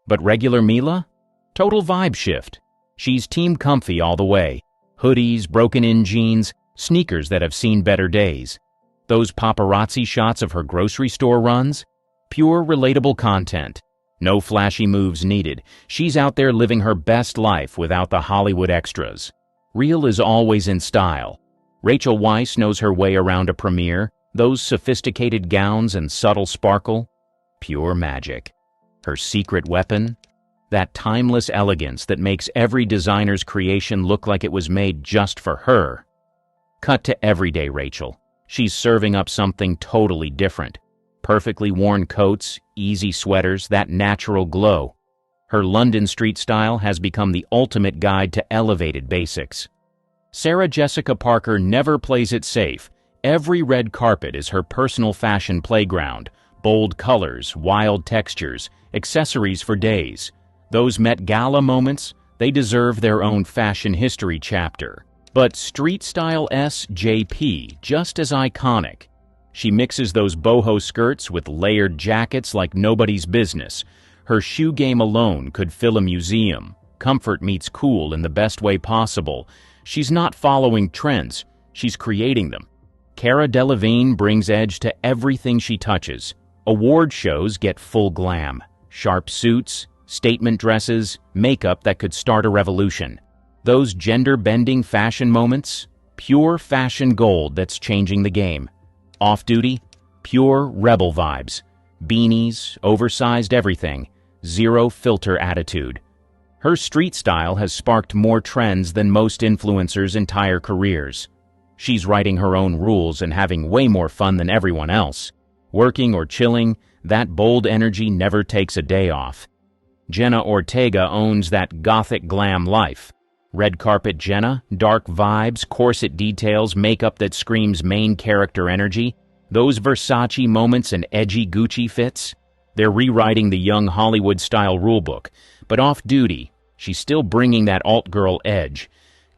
But regular Mila? Total vibe shift. She's team comfy all the way. Hoodies, broken-in jeans, sneakers that have seen better days. Those paparazzi shots of her grocery store runs? Pure, relatable content. No flashy moves needed. She's out there living her best life without the Hollywood extras. Real is always in style. Rachel Weisz knows her way around a premiere. Those sophisticated gowns and subtle sparkle? Pure magic. Her secret weapon? That timeless elegance that makes every designer's creation look like it was made just for her. Cut to everyday Rachel. She's serving up something totally different. Perfectly worn coats, easy sweaters, that natural glow. Her London street style has become the ultimate guide to elevated basics. Sarah Jessica Parker never plays it safe. Every red carpet is her personal fashion playground. Bold colors, wild textures, accessories for days. Those Met Gala moments, they deserve their own fashion history chapter. But street style SJP, just as iconic. She mixes those boho skirts with layered jackets like nobody's business. Her shoe game alone could fill a museum. Comfort meets cool in the best way possible. She's not following trends, she's creating them. Cara Delevingne brings edge to everything she touches. Award shows get full glam. Sharp suits, statement dresses, makeup that could start a revolution. Those gender-bending fashion moments? Pure fashion gold that's changing the game. Off-duty? Pure rebel vibes. Beanies, oversized everything. Zero filter attitude. Her street style has sparked more trends than most influencers' entire careers. She's writing her own rules and having way more fun than everyone else. Working or chilling, that bold energy never takes a day off. Jenna Ortega owns that gothic glam life. Red carpet Jenna, dark vibes, corset details, makeup that screams main character energy. Those Versace moments and edgy Gucci fits. They're rewriting the young Hollywood-style rulebook. But off-duty, she's still bringing that alt-girl edge.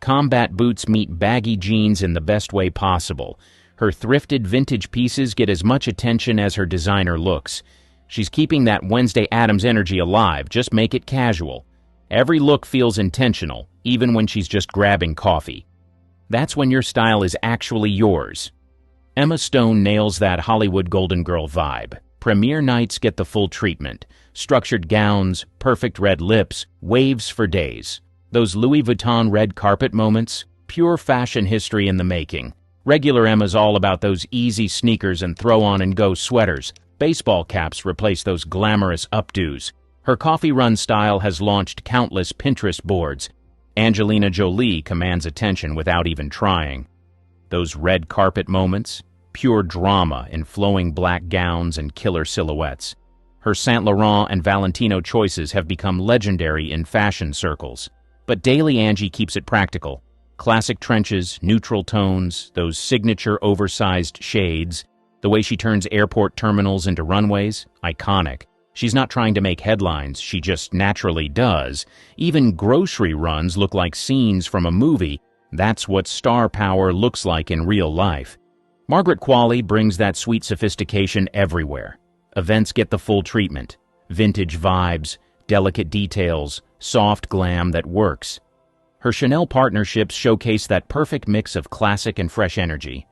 Combat boots meet baggy jeans in the best way possible. Her thrifted vintage pieces get as much attention as her designer looks. She's keeping that Wednesday Addams energy alive, just make it casual. Every look feels intentional, even when she's just grabbing coffee. That's when your style is actually yours. Emma Stone nails that Hollywood Golden Girl vibe. Premiere nights get the full treatment. Structured gowns, perfect red lips, waves for days. Those Louis Vuitton red carpet moments, pure fashion history in the making. Regular Emma's all about those easy sneakers and throw-on-and-go sweaters. Baseball caps replace those glamorous updos. Her coffee run style has launched countless Pinterest boards. Angelina Jolie commands attention without even trying. Those red carpet moments, pure drama in flowing black gowns and killer silhouettes. Her Saint Laurent and Valentino choices have become legendary in fashion circles. But daily Angie keeps it practical. Classic trenches, neutral tones, those signature oversized shades. The way she turns airport terminals into runways, iconic. She's not trying to make headlines, she just naturally does. Even grocery runs look like scenes from a movie. That's what star power looks like in real life. Margaret Qualley brings that sweet sophistication everywhere. Events get the full treatment. Vintage vibes, delicate details, soft glam that works. Her Chanel partnerships showcase that perfect mix of classic and fresh energy.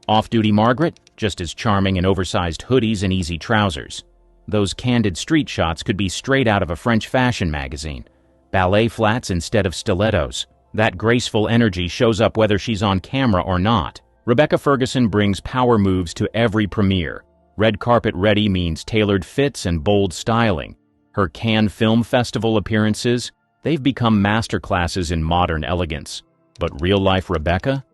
Off-duty Margaret, just as charming in oversized hoodies and easy trousers. Those candid street shots could be straight out of a French fashion magazine. Ballet flats instead of stilettos. That graceful energy shows up whether she's on camera or not. Rebecca Ferguson brings power moves to every premiere. Red carpet ready means tailored fits and bold styling. Her Cannes Film Festival appearances, they've become masterclasses in modern elegance. But real-life Rebecca?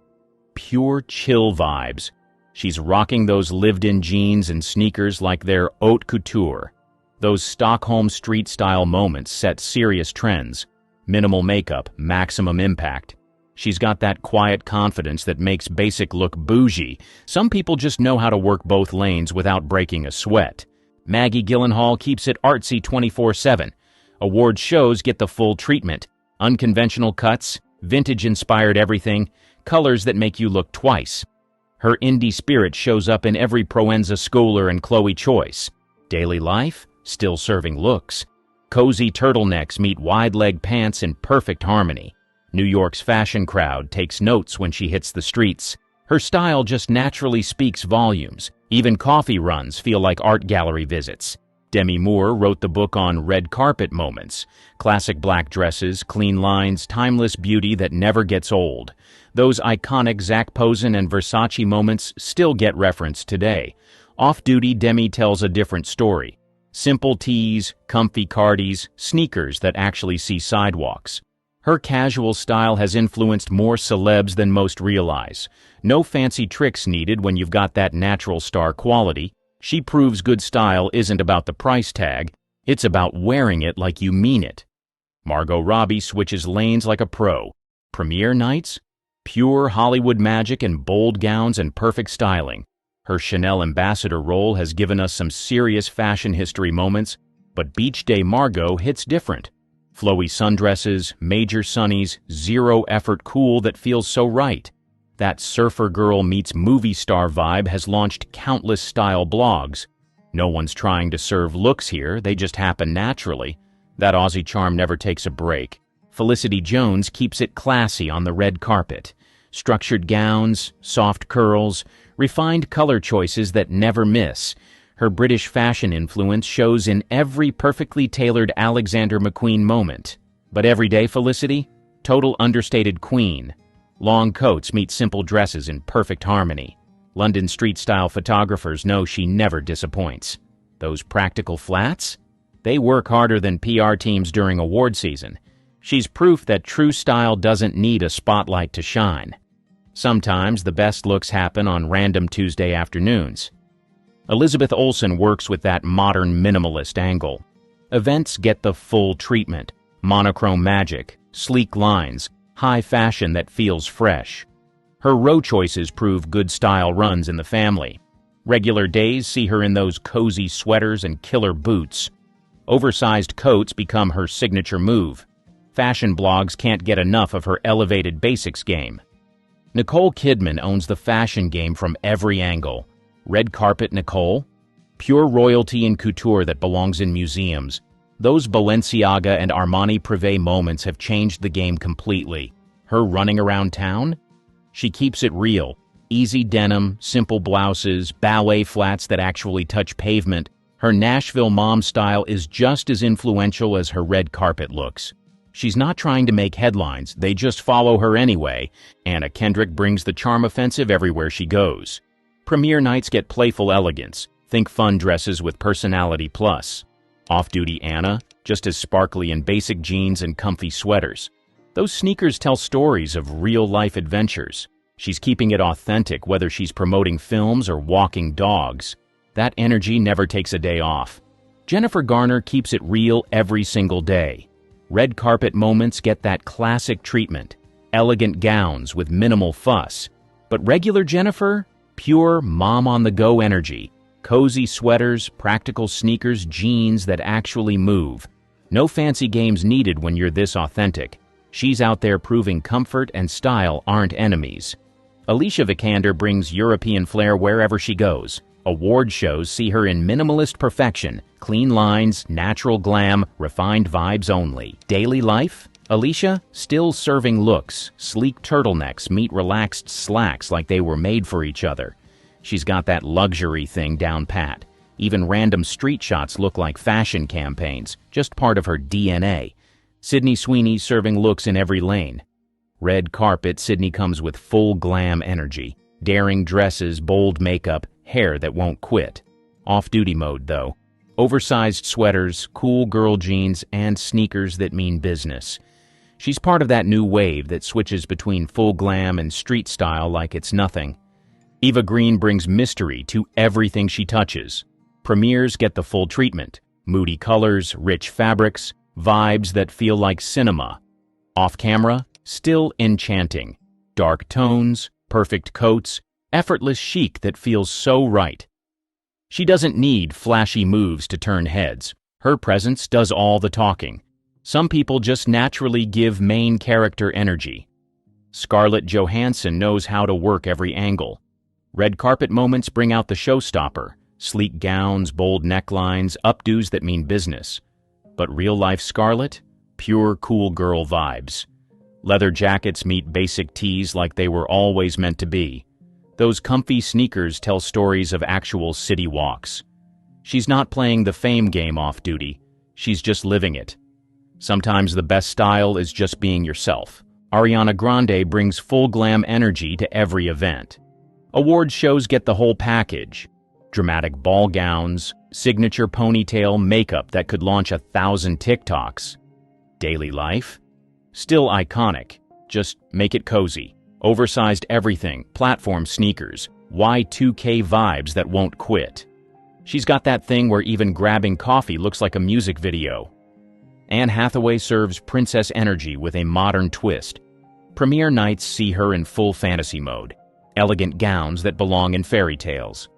Pure chill vibes. She's rocking those lived-in jeans and sneakers like they're haute couture. Those Stockholm street-style moments set serious trends. Minimal makeup, maximum impact. She's got that quiet confidence that makes basic look bougie. Some people just know how to work both lanes without breaking a sweat. Maggie Gyllenhaal keeps it artsy 24/7. Award shows get the full treatment. Unconventional cuts, vintage-inspired everything, colors that make you look twice. Her indie spirit shows up in every Proenza Scholar and Chloe choice. Daily life, still serving looks. Cozy turtlenecks meet wide-leg pants in perfect harmony. New York's fashion crowd takes notes when she hits the streets. Her style just naturally speaks volumes. Even coffee runs feel like art gallery visits. Demi Moore wrote the book on red carpet moments. Classic black dresses, clean lines, timeless beauty that never gets old. Those iconic Zac Posen and Versace moments still get referenced today. Off-duty Demi tells a different story. Simple tees, comfy cardies, sneakers that actually see sidewalks. Her casual style has influenced more celebs than most realize. No fancy tricks needed when you've got that natural star quality. She proves good style isn't about the price tag, it's about wearing it like you mean it. Margot Robbie switches lanes like a pro. Premiere nights? Pure Hollywood magic and bold gowns and perfect styling. Her Chanel ambassador role has given us some serious fashion history moments, but Beach Day Margot hits different. Flowy sundresses, major sunnies, zero-effort cool that feels so right. That surfer girl meets movie star vibe has launched countless style blogs. No one's trying to serve looks here, they just happen naturally. That Aussie charm never takes a break. Felicity Jones keeps it classy on the red carpet. Structured gowns, soft curls, refined color choices that never miss. Her British fashion influence shows in every perfectly tailored Alexander McQueen moment. But everyday Felicity? Total understated queen. Long coats meet simple dresses in perfect harmony. London street-style photographers know she never disappoints. Those practical flats? They work harder than PR teams during award season. She's proof that true style doesn't need a spotlight to shine. Sometimes the best looks happen on random Tuesday afternoons. Elizabeth Olsen works with that modern minimalist angle. Events get the full treatment. Monochrome magic, sleek lines, high fashion that feels fresh. Her row choices prove good style runs in the family. Regular days see her in those cozy sweaters and killer boots. Oversized coats become her signature move. Fashion blogs can't get enough of her elevated basics game. Nicole Kidman owns the fashion game from every angle. Red carpet Nicole? Pure royalty and couture that belongs in museums. Those Balenciaga and Armani Privé moments have changed the game completely. Her running around town? She keeps it real. Easy denim, simple blouses, ballet flats that actually touch pavement. Her Nashville mom style is just as influential as her red carpet looks. She's not trying to make headlines, they just follow her anyway. Anna Kendrick brings the charm offensive everywhere she goes. Premiere nights get playful elegance. Think fun dresses with personality plus. Off-duty Anna, just as sparkly in basic jeans and comfy sweaters. Those sneakers tell stories of real-life adventures. She's keeping it authentic whether she's promoting films or walking dogs. That energy never takes a day off. Jennifer Garner keeps it real every single day. Red carpet moments get that classic treatment. Elegant gowns with minimal fuss. But regular Jennifer? Pure mom-on-the-go energy. Cozy sweaters, practical sneakers, jeans that actually move. No fancy games needed when you're this authentic. She's out there proving comfort and style aren't enemies. Alicia Vikander brings European flair wherever she goes. Award shows see her in minimalist perfection, clean lines, natural glam, refined vibes only. Daily life? Alicia, still serving looks. Sleek turtlenecks meet relaxed slacks like they were made for each other. She's got that luxury thing down pat. Even random street shots look like fashion campaigns, just part of her DNA. Sydney Sweeney serving looks in every lane. Red carpet, Sydney comes with full glam energy. Daring dresses, bold makeup, hair that won't quit. Off-duty mode, though. Oversized sweaters, cool girl jeans, and sneakers that mean business. She's part of that new wave that switches between full glam and street style like it's nothing. Eva Green brings mystery to everything she touches. Premieres get the full treatment. Moody colors, rich fabrics, vibes that feel like cinema. Off-camera, still enchanting. Dark tones, perfect coats, effortless chic that feels so right. She doesn't need flashy moves to turn heads. Her presence does all the talking. Some people just naturally give main character energy. Scarlett Johansson knows how to work every angle. Red carpet moments bring out the showstopper. Sleek gowns, bold necklines, updos that mean business. But real-life Scarlett? Pure cool girl vibes. Leather jackets meet basic tees like they were always meant to be. Those comfy sneakers tell stories of actual city walks. She's not playing the fame game off-duty. She's just living it. Sometimes the best style is just being yourself. Ariana Grande brings full glam energy to every event. Award shows get the whole package. Dramatic ball gowns, signature ponytail makeup that could launch 1,000 TikToks. Daily life? Still iconic. Just make it cozy. Oversized everything, platform sneakers, Y2K vibes that won't quit. She's got that thing where even grabbing coffee looks like a music video. Anne Hathaway serves princess energy with a modern twist. Premiere nights see her in full fantasy mode. Elegant gowns that belong in fairy tales.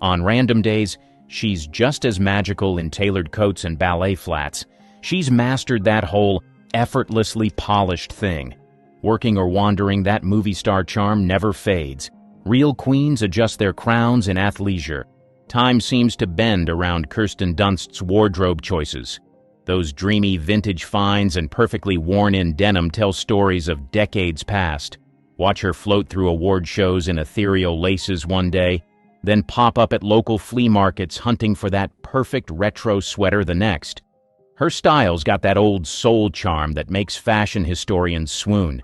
On random days, she's just as magical in tailored coats and ballet flats. She's mastered that whole effortlessly polished thing. Working or wandering, that movie star charm never fades. Real queens adjust their crowns in athleisure. Time seems to bend around Kirsten Dunst's wardrobe choices. Those dreamy vintage finds and perfectly worn-in denim tell stories of decades past. Watch her float through award shows in ethereal laces one day, then pop up at local flea markets hunting for that perfect retro sweater the next. Her style's got that old soul charm that makes fashion historians swoon.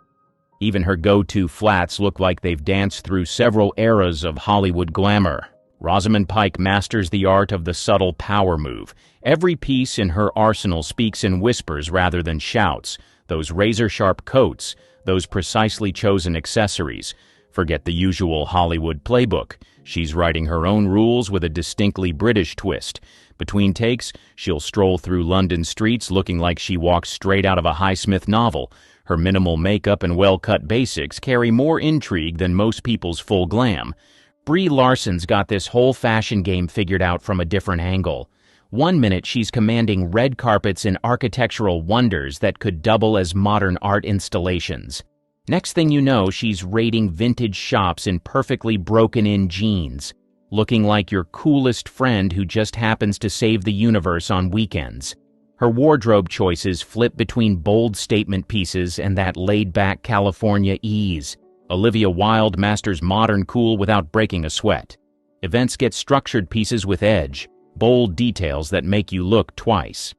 Even her go-to flats look like they've danced through several eras of Hollywood glamour. Rosamund Pike masters the art of the subtle power move. Every piece in her arsenal speaks in whispers rather than shouts. Those razor-sharp coats, those precisely chosen accessories. Forget the usual Hollywood playbook. She's writing her own rules with a distinctly British twist. Between takes, she'll stroll through London streets looking like she walks straight out of a Highsmith novel. Her minimal makeup and well-cut basics carry more intrigue than most people's full glam. Brie Larson's got this whole fashion game figured out from a different angle. One minute she's commanding red carpets in architectural wonders that could double as modern art installations. Next thing you know, she's raiding vintage shops in perfectly broken-in jeans, looking like your coolest friend who just happens to save the universe on weekends. Her wardrobe choices flip between bold statement pieces and that laid-back California ease. Olivia Wilde masters modern cool without breaking a sweat. Events get structured pieces with edge, bold details that make you look twice.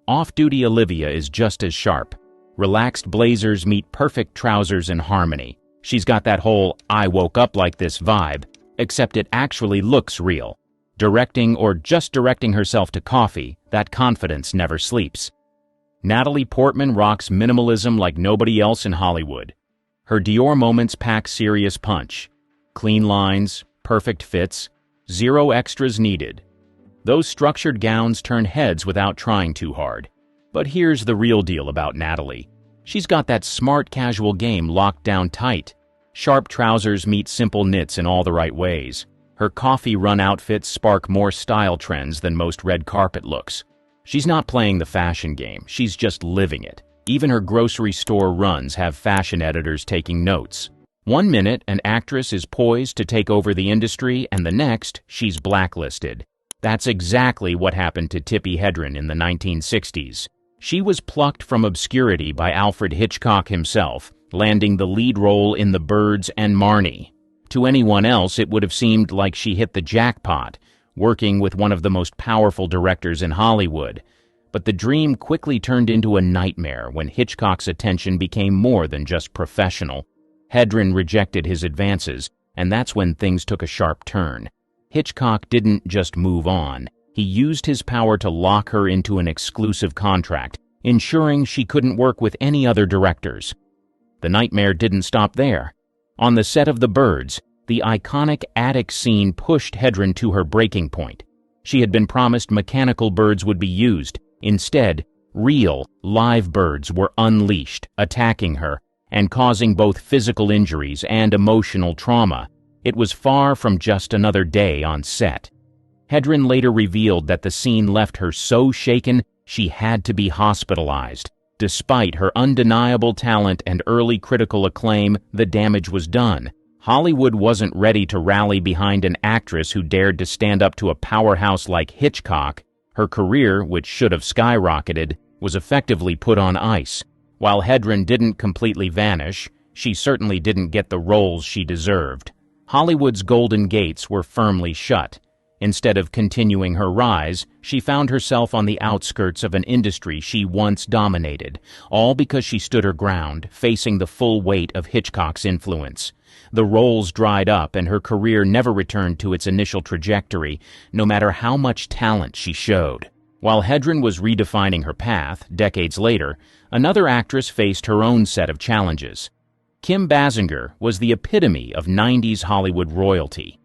Off-duty Olivia is just as sharp. Relaxed blazers meet perfect trousers in harmony. She's got that whole "I woke up like this" vibe, except it actually looks real. Directing or just directing herself to coffee, that confidence never sleeps. Natalie Portman rocks minimalism like nobody else in Hollywood. Her Dior moments pack serious punch. Clean lines, perfect fits, zero extras needed. Those structured gowns turn heads without trying too hard. But here's the real deal about Natalie. She's got that smart casual game locked down tight. Sharp trousers meet simple knits in all the right ways. Her coffee run outfits spark more style trends than most red carpet looks. She's not playing the fashion game, she's just living it. Even her grocery store runs have fashion editors taking notes. One minute, an actress is poised to take over the industry, and the next, she's blacklisted. That's exactly what happened to Tippi Hedren in the 1960s. She was plucked from obscurity by Alfred Hitchcock himself, landing the lead role in The Birds and Marnie. To anyone else, it would have seemed like she hit the jackpot, working with one of the most powerful directors in Hollywood. But the dream quickly turned into a nightmare when Hitchcock's attention became more than just professional. Hedren rejected his advances, and that's when things took a sharp turn. Hitchcock didn't just move on. He used his power to lock her into an exclusive contract, ensuring she couldn't work with any other directors. The nightmare didn't stop there. On the set of The Birds, the iconic attic scene pushed Hedren to her breaking point. She had been promised mechanical birds would be used. Instead, real, live birds were unleashed, attacking her, and causing both physical injuries and emotional trauma. It was far from just another day on set. Hedren later revealed that the scene left her so shaken she had to be hospitalized. Despite her undeniable talent and early critical acclaim, the damage was done. Hollywood wasn't ready to rally behind an actress who dared to stand up to a powerhouse like Hitchcock. Her career, which should have skyrocketed, was effectively put on ice. While Hedren didn't completely vanish, she certainly didn't get the roles she deserved. Hollywood's golden gates were firmly shut. Instead of continuing her rise, she found herself on the outskirts of an industry she once dominated, all because she stood her ground, facing the full weight of Hitchcock's influence. The roles dried up and her career never returned to its initial trajectory, no matter how much talent she showed. While Hedren was redefining her path, decades later, another actress faced her own set of challenges. Kim Basinger was the epitome of 90s Hollywood royalty.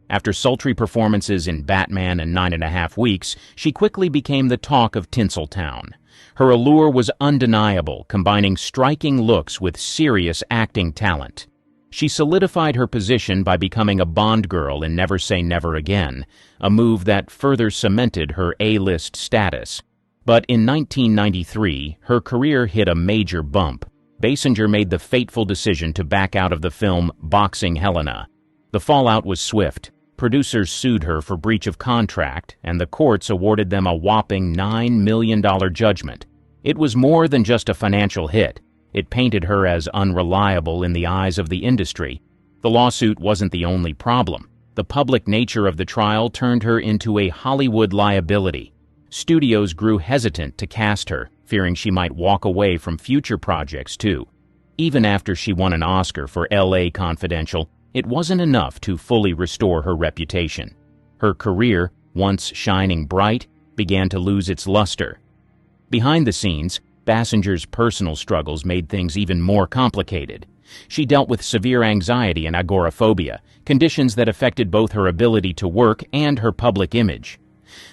After sultry performances in Batman and 9.5 Weeks, she quickly became the talk of Tinseltown. Her allure was undeniable, combining striking looks with serious acting talent. She solidified her position by becoming a Bond girl in Never Say Never Again, a move that further cemented her A-list status. But in 1993, her career hit a major bump. Basinger made the fateful decision to back out of the film Boxing Helena. The fallout was swift. Producers sued her for breach of contract, and the courts awarded them a whopping $9 million judgment. It was more than just a financial hit. It painted her as unreliable in the eyes of the industry. The lawsuit wasn't the only problem. The public nature of the trial turned her into a Hollywood liability. Studios grew hesitant to cast her, fearing she might walk away from future projects too. Even after she won an Oscar for L.A. Confidential, it wasn't enough to fully restore her reputation. Her career, once shining bright, began to lose its luster. Behind the scenes, Basinger's personal struggles made things even more complicated. She dealt with severe anxiety and agoraphobia, conditions that affected both her ability to work and her public image.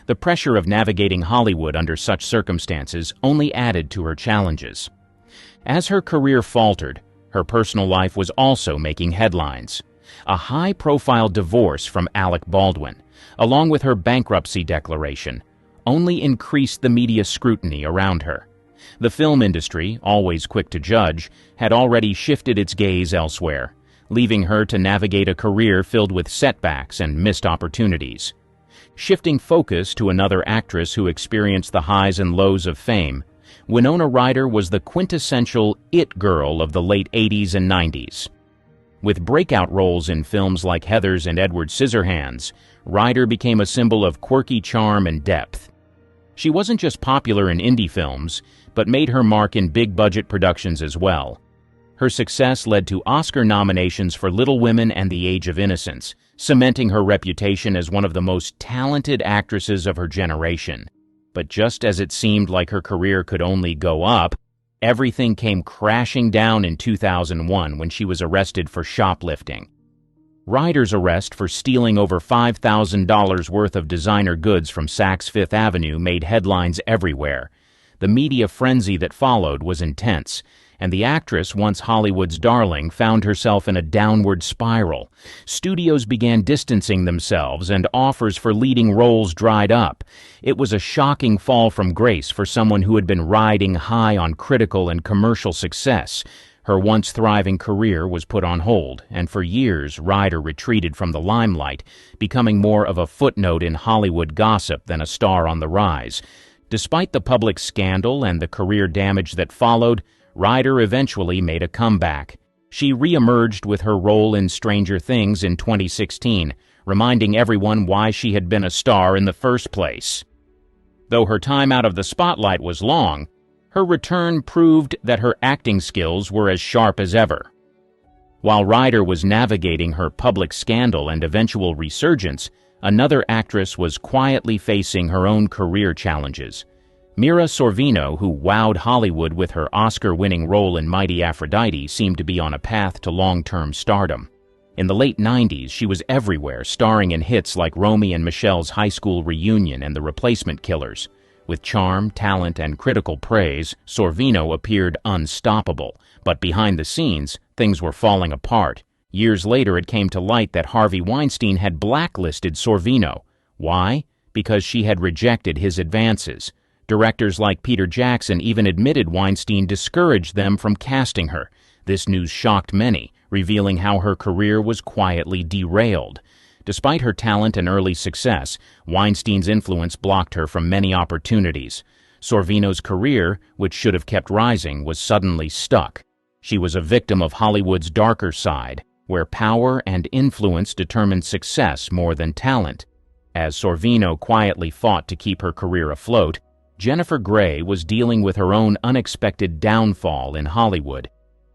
The pressure of navigating Hollywood under such circumstances only added to her challenges. As her career faltered, her personal life was also making headlines. A high-profile divorce from Alec Baldwin, along with her bankruptcy declaration, only increased the media scrutiny around her. The film industry, always quick to judge, had already shifted its gaze elsewhere, leaving her to navigate a career filled with setbacks and missed opportunities. Shifting focus to another actress who experienced the highs and lows of fame, Winona Ryder was the quintessential it girl of the late 80s and 90s. With breakout roles in films like Heathers and Edward Scissorhands, Ryder became a symbol of quirky charm and depth. She wasn't just popular in indie films, but made her mark in big-budget productions as well. Her success led to Oscar nominations for Little Women and The Age of Innocence, cementing her reputation as one of the most talented actresses of her generation. But just as it seemed like her career could only go up, everything came crashing down in 2001 when she was arrested for shoplifting. Ryder's arrest for stealing over $5,000 worth of designer goods from Saks Fifth Avenue made headlines everywhere. The media frenzy that followed was intense, and the actress, once Hollywood's darling, found herself in a downward spiral. Studios began distancing themselves, and offers for leading roles dried up. It was a shocking fall from grace for someone who had been riding high on critical and commercial success. Her once thriving career was put on hold, and for years Ryder retreated from the limelight, becoming more of a footnote in Hollywood gossip than a star on the rise. Despite the public scandal and the career damage that followed, Ryder eventually made a comeback. She re-emerged with her role in Stranger Things in 2016, reminding everyone why she had been a star in the first place. Though her time out of the spotlight was long, her return proved that her acting skills were as sharp as ever. While Ryder was navigating her public scandal and eventual resurgence, another actress was quietly facing her own career challenges. Mira Sorvino, who wowed Hollywood with her Oscar-winning role in Mighty Aphrodite, seemed to be on a path to long-term stardom. In the late 90s, she was everywhere, starring in hits like Romy and Michelle's High School Reunion and The Replacement Killers. With charm, talent, and critical praise, Sorvino appeared unstoppable, but behind the scenes, things were falling apart. Years later, it came to light that Harvey Weinstein had blacklisted Sorvino. Why? Because she had rejected his advances. Directors like Peter Jackson even admitted Weinstein discouraged them from casting her. This news shocked many, revealing how her career was quietly derailed. Despite her talent and early success, Weinstein's influence blocked her from many opportunities. Sorvino's career, which should have kept rising, was suddenly stuck. She was a victim of Hollywood's darker side, where power and influence determined success more than talent. As Sorvino quietly fought to keep her career afloat, Jennifer Grey was dealing with her own unexpected downfall in Hollywood.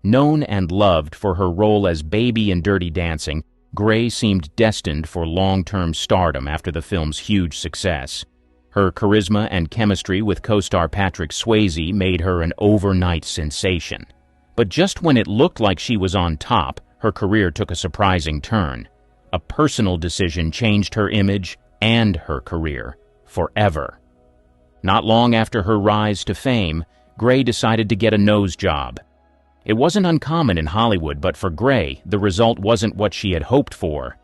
Known and loved for her role as Baby in Dirty Dancing, Grey seemed destined for long-term stardom after the film's huge success. Her charisma and chemistry with co-star Patrick Swayze made her an overnight sensation. But just when it looked like she was on top, her career took a surprising turn. A personal decision changed her image and her career forever. Not long after her rise to fame, Grey decided to get a nose job. It wasn't uncommon in Hollywood, but for Grey, the result wasn't what she had hoped for.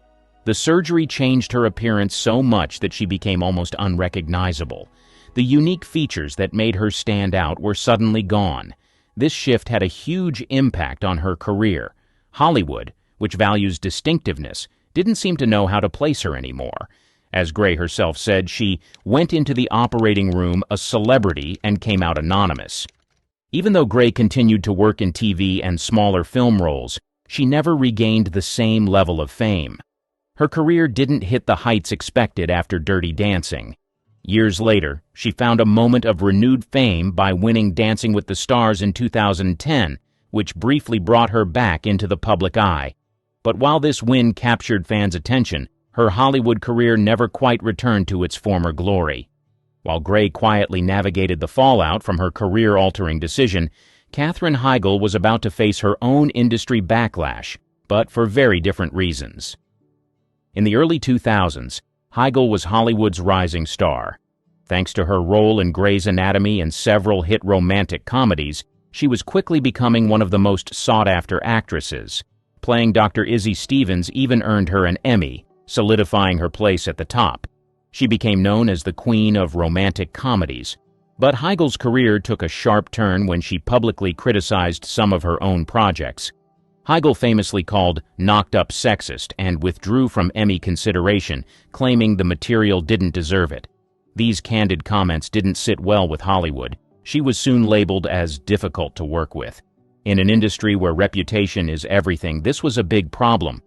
The surgery changed her appearance so much that she became almost unrecognizable. The unique features that made her stand out were suddenly gone. This shift had a huge impact on her career. Hollywood, which values distinctiveness, didn't seem to know how to place her anymore. As Grey herself said, she went into the operating room a celebrity and came out anonymous. Even though Grey continued to work in TV and smaller film roles, she never regained the same level of fame. Her career didn't hit the heights expected after Dirty Dancing. Years later, she found a moment of renewed fame by winning Dancing with the Stars in 2010, which briefly brought her back into the public eye. But while this win captured fans' attention, her Hollywood career never quite returned to its former glory. While Grey quietly navigated the fallout from her career-altering decision, Katherine Heigl was about to face her own industry backlash, but for very different reasons. In the early 2000s, Heigl was Hollywood's rising star. Thanks to her role in Grey's Anatomy and several hit romantic comedies, she was quickly becoming one of the most sought-after actresses. Playing Dr. Izzy Stevens even earned her an Emmy, solidifying her place at the top. She became known as the queen of romantic comedies. But Heigl's career took a sharp turn when she publicly criticized some of her own projects. Heigl famously called Knocked Up sexist and withdrew from Emmy consideration, claiming the material didn't deserve it. These candid comments didn't sit well with Hollywood. She was soon labeled as difficult to work with. In an industry where reputation is everything, this was a big problem.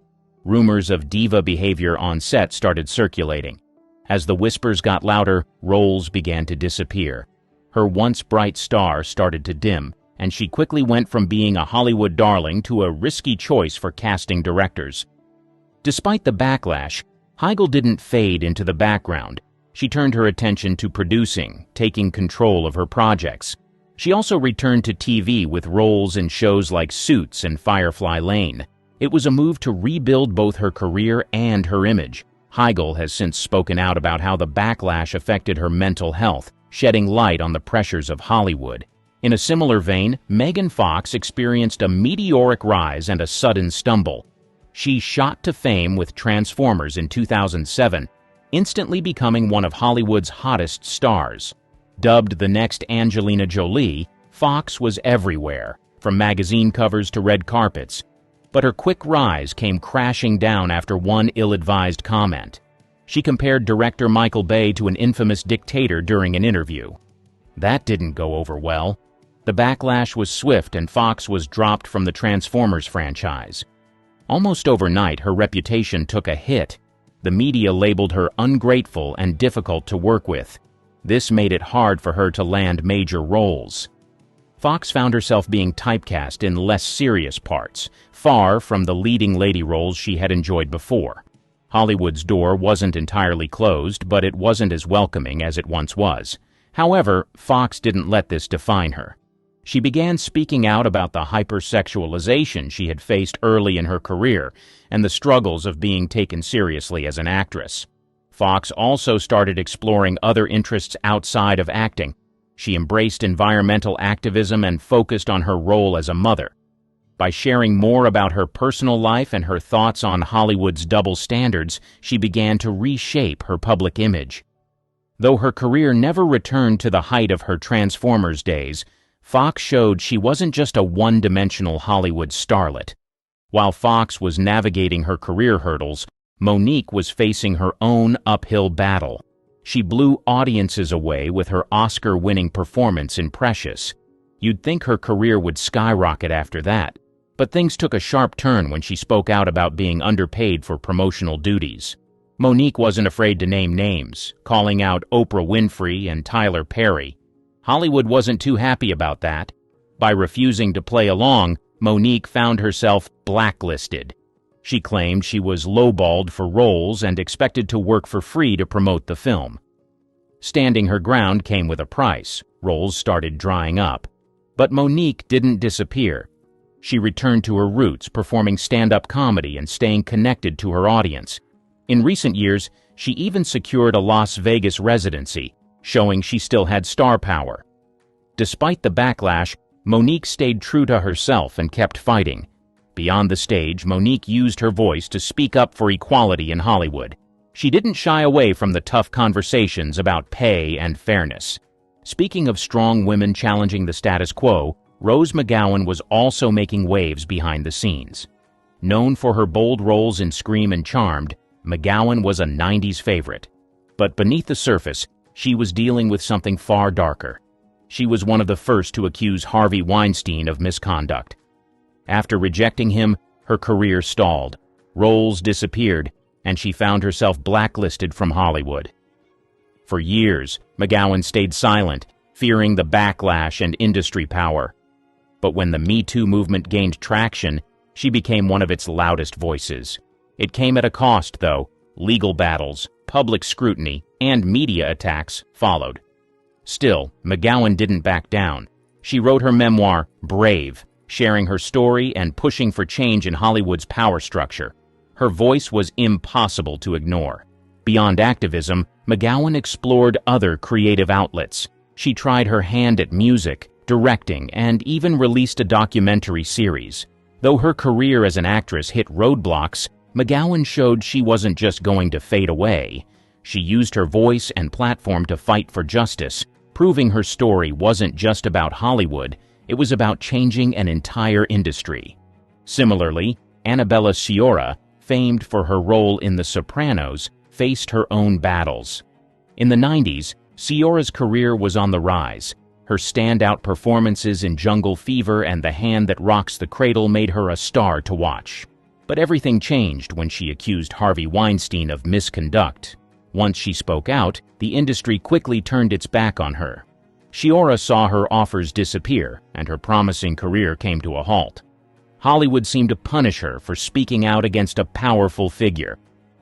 Rumors of diva behavior on set started circulating. As the whispers got louder, roles began to disappear. Her once bright star started to dim, and she quickly went from being a Hollywood darling to a risky choice for casting directors. Despite the backlash, Heigl didn't fade into the background. She turned her attention to producing, taking control of her projects. She also returned to TV with roles in shows like Suits and Firefly Lane. It was a move to rebuild both her career and her image. Heigl has since spoken out about how the backlash affected her mental health, shedding light on the pressures of Hollywood. In a similar vein, Megan Fox experienced a meteoric rise and a sudden stumble. She shot to fame with Transformers in 2007, instantly becoming one of Hollywood's hottest stars. Dubbed the next Angelina Jolie, Fox was everywhere, from magazine covers to red carpets. But her quick rise came crashing down after one ill-advised comment. She compared director Michael Bay to an infamous dictator during an interview. That didn't go over well. The backlash was swift and Fox was dropped from the Transformers franchise. Almost overnight, her reputation took a hit. The media labeled her ungrateful and difficult to work with. This made it hard for her to land major roles. Fox found herself being typecast in less serious parts, far from the leading lady roles she had enjoyed before. Hollywood's door wasn't entirely closed, but it wasn't as welcoming as it once was. However, Fox didn't let this define her. She began speaking out about the hypersexualization she had faced early in her career and the struggles of being taken seriously as an actress. Fox also started exploring other interests outside of acting. She embraced environmental activism and focused on her role as a mother. By sharing more about her personal life and her thoughts on Hollywood's double standards, she began to reshape her public image. Though her career never returned to the height of her Transformers days, Fox showed she wasn't just a one-dimensional Hollywood starlet. While Fox was navigating her career hurdles, Monique was facing her own uphill battle. She blew audiences away with her Oscar-winning performance in Precious. You'd think her career would skyrocket after that, but things took a sharp turn when she spoke out about being underpaid for promotional duties. Monique wasn't afraid to name names, calling out Oprah Winfrey and Tyler Perry. Hollywood wasn't too happy about that. By refusing to play along, Monique found herself blacklisted. She claimed she was lowballed for roles and expected to work for free to promote the film. Standing her ground came with a price. Roles started drying up. But Monique didn't disappear. She returned to her roots, performing stand-up comedy and staying connected to her audience. In recent years, she even secured a Las Vegas residency, showing she still had star power. Despite the backlash, Monique stayed true to herself and kept fighting. Beyond the stage, Monique used her voice to speak up for equality in Hollywood. She didn't shy away from the tough conversations about pay and fairness. Speaking of strong women challenging the status quo, Rose McGowan was also making waves behind the scenes. Known for her bold roles in Scream and Charmed, McGowan was a 90s favorite. But beneath the surface, she was dealing with something far darker. She was one of the first to accuse Harvey Weinstein of misconduct. After rejecting him, her career stalled. Roles disappeared, and she found herself blacklisted from Hollywood. For years, McGowan stayed silent, fearing the backlash and industry power. But when the Me Too movement gained traction, she became one of its loudest voices. It came at a cost, though. Legal battles, public scrutiny, and media attacks followed. Still, McGowan didn't back down. She wrote her memoir, Brave, sharing her story and pushing for change in Hollywood's power structure. Her voice was impossible to ignore. Beyond activism, McGowan explored other creative outlets. She tried her hand at music, directing, and even released a documentary series. Though her career as an actress hit roadblocks, McGowan showed she wasn't just going to fade away. She used her voice and platform to fight for justice, proving her story wasn't just about Hollywood, it was about changing an entire industry. Similarly, Annabella Sciorra, famed for her role in The Sopranos, faced her own battles. In the 90s, Sciorra's career was on the rise. Her standout performances in Jungle Fever and The Hand That Rocks the Cradle made her a star to watch. But everything changed when she accused Harvey Weinstein of misconduct. Once she spoke out, the industry quickly turned its back on her. Sciorra saw her offers disappear, and her promising career came to a halt. Hollywood seemed to punish her for speaking out against a powerful figure.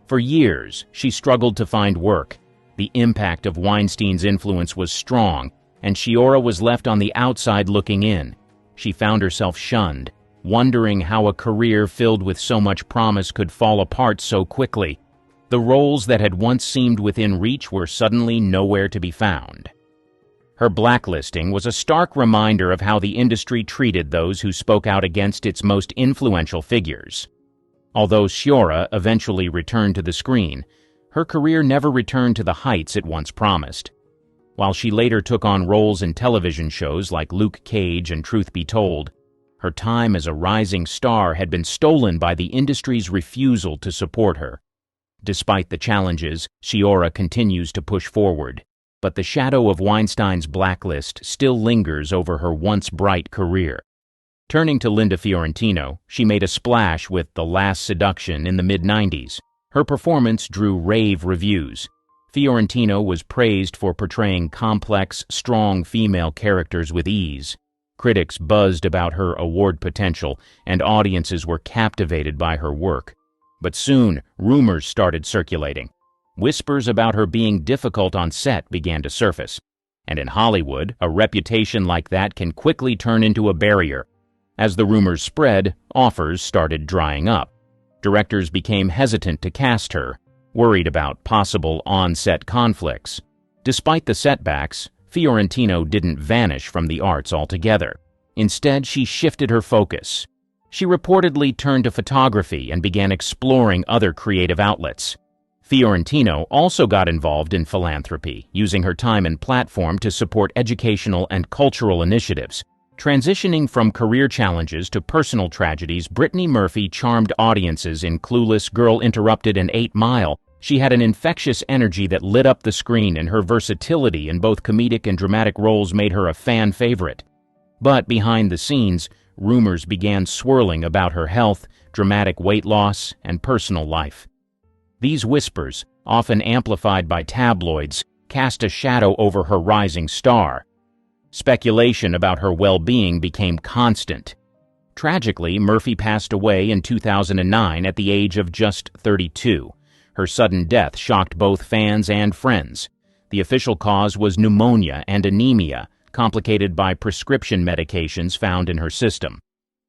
For years, she struggled to find work. The impact of Weinstein's influence was strong, and Sciorra was left on the outside looking in. She found herself shunned, wondering how a career filled with so much promise could fall apart so quickly. The roles that had once seemed within reach were suddenly nowhere to be found. Her blacklisting was a stark reminder of how the industry treated those who spoke out against its most influential figures. Although Sciorra eventually returned to the screen, her career never returned to the heights it once promised. While she later took on roles in television shows like Luke Cage and Truth Be Told, her time as a rising star had been stolen by the industry's refusal to support her. Despite the challenges, Sciorra continues to push forward, but the shadow of Weinstein's blacklist still lingers over her once bright career. Turning to Linda Fiorentino, she made a splash with The Last Seduction in the mid-90s. Her performance drew rave reviews. Fiorentino was praised for portraying complex, strong female characters with ease. Critics buzzed about her award potential, and audiences were captivated by her work. But soon, rumors started circulating. Whispers about her being difficult on set began to surface. And in Hollywood, a reputation like that can quickly turn into a barrier. As the rumors spread, offers started drying up. Directors became hesitant to cast her, worried about possible on-set conflicts. Despite the setbacks, Fiorentino didn't vanish from the arts altogether. Instead, she shifted her focus. She reportedly turned to photography and began exploring other creative outlets. Fiorentino also got involved in philanthropy, using her time and platform to support educational and cultural initiatives. Transitioning from career challenges to personal tragedies, Brittany Murphy charmed audiences in Clueless, Girl Interrupted, and 8 Mile. She had an infectious energy that lit up the screen, and her versatility in both comedic and dramatic roles made her a fan favorite. But behind the scenes, rumors began swirling about her health, dramatic weight loss, and personal life. These whispers, often amplified by tabloids, cast a shadow over her rising star. Speculation about her well-being became constant. Tragically, Murphy passed away in 2009 at the age of just 32. Her sudden death shocked both fans and friends. The official cause was pneumonia and anemia, complicated by prescription medications found in her system.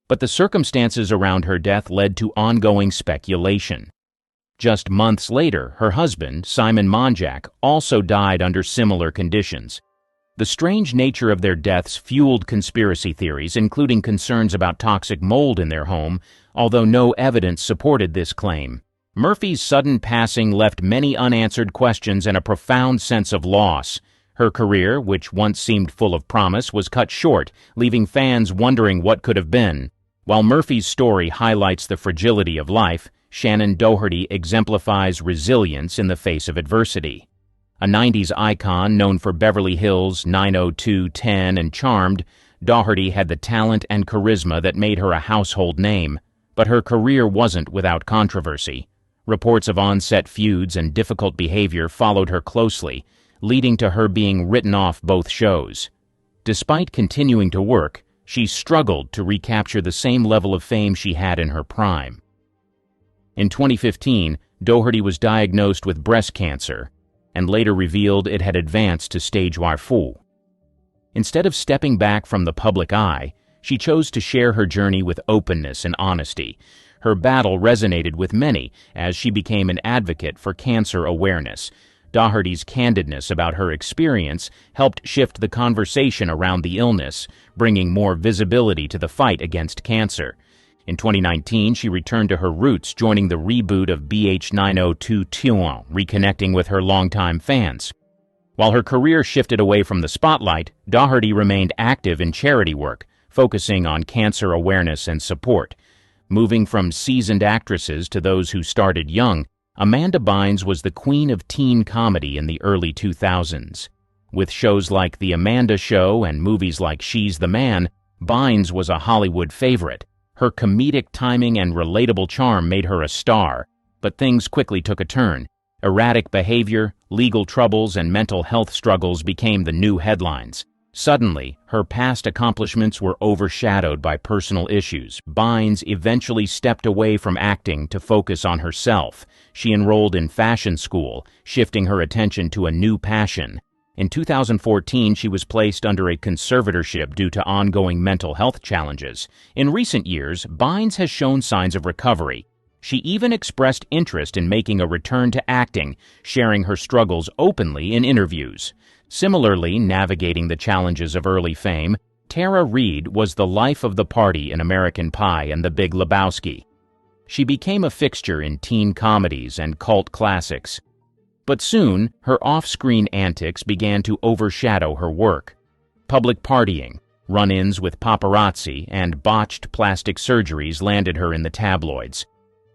But the circumstances around her death led to ongoing speculation. Just months later, her husband, Simon Monjack, also died under similar conditions. The strange nature of their deaths fueled conspiracy theories, including concerns about toxic mold in their home, although no evidence supported this claim. Murphy's sudden passing left many unanswered questions and a profound sense of loss. Her career, which once seemed full of promise, was cut short, leaving fans wondering what could have been. While Murphy's story highlights the fragility of life, Shannon Doherty exemplifies resilience in the face of adversity. A 90s icon known for Beverly Hills, 90210, and Charmed, Doherty had the talent and charisma that made her a household name. But her career wasn't without controversy. Reports of on-set feuds and difficult behavior followed her closely, leading to her being written off both shows. Despite continuing to work, she struggled to recapture the same level of fame she had in her prime. In 2015, Doherty was diagnosed with breast cancer, and later revealed it had advanced to stage 4. Instead of stepping back from the public eye, she chose to share her journey with openness and honesty. Her battle resonated with many as she became an advocate for cancer awareness. Doherty's candidness about her experience helped shift the conversation around the illness, bringing more visibility to the fight against cancer. In 2019, she returned to her roots, joining the reboot of BH 90210, reconnecting with her longtime fans. While her career shifted away from the spotlight, Doherty remained active in charity work, focusing on cancer awareness and support. Moving from seasoned actresses to those who started young, Amanda Bynes was the queen of teen comedy in the early 2000s. With shows like The Amanda Show and movies like She's the Man, Bynes was a Hollywood favorite. Her comedic timing and relatable charm made her a star, but things quickly took a turn. Erratic behavior, legal troubles, and mental health struggles became the new headlines. Suddenly, her past accomplishments were overshadowed by personal issues. Bynes eventually stepped away from acting to focus on herself. She enrolled in fashion school, shifting her attention to a new passion. In 2014, she was placed under a conservatorship due to ongoing mental health challenges. In recent years, Bynes has shown signs of recovery. She even expressed interest in making a return to acting, sharing her struggles openly in interviews. Similarly, navigating the challenges of early fame, Tara Reid was the life of the party in American Pie and The Big Lebowski. She became a fixture in teen comedies and cult classics. But soon, her off-screen antics began to overshadow her work. Public partying, run-ins with paparazzi, and botched plastic surgeries landed her in the tabloids.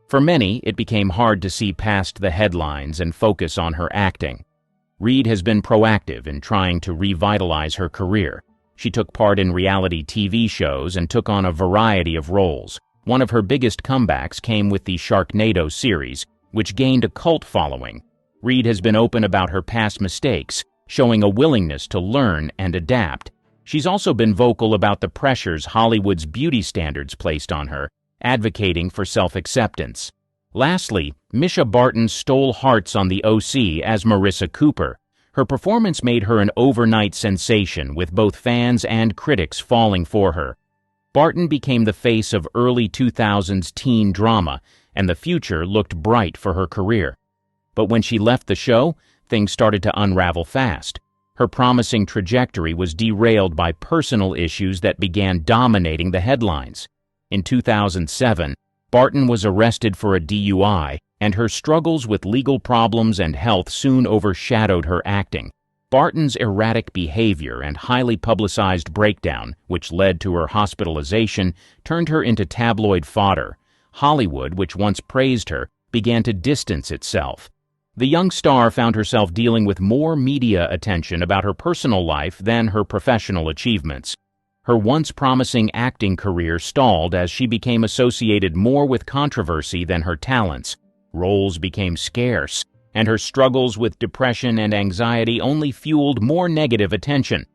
For many, it became hard to see past the headlines and focus on her acting. Reid has been proactive in trying to revitalize her career. She took part in reality TV shows and took on a variety of roles. One of her biggest comebacks came with the Sharknado series, which gained a cult following. Reid has been open about her past mistakes, showing a willingness to learn and adapt. She's also been vocal about the pressures Hollywood's beauty standards placed on her, advocating for self-acceptance. Lastly, Mischa Barton stole hearts on the OC as Marissa Cooper. Her performance made her an overnight sensation, with both fans and critics falling for her. Barton became the face of early 2000s teen drama, and the future looked bright for her career. But when she left the show, things started to unravel fast. Her promising trajectory was derailed by personal issues that began dominating the headlines. In 2007, Barton was arrested for a DUI, and her struggles with legal problems and health soon overshadowed her acting. Barton's erratic behavior and highly publicized breakdown, which led to her hospitalization, turned her into tabloid fodder. Hollywood, which once praised her, began to distance itself. The young star found herself dealing with more media attention about her personal life than her professional achievements. Her once promising acting career stalled as she became associated more with controversy than her talents. Roles became scarce, and her struggles with depression and anxiety only fueled more negative attention.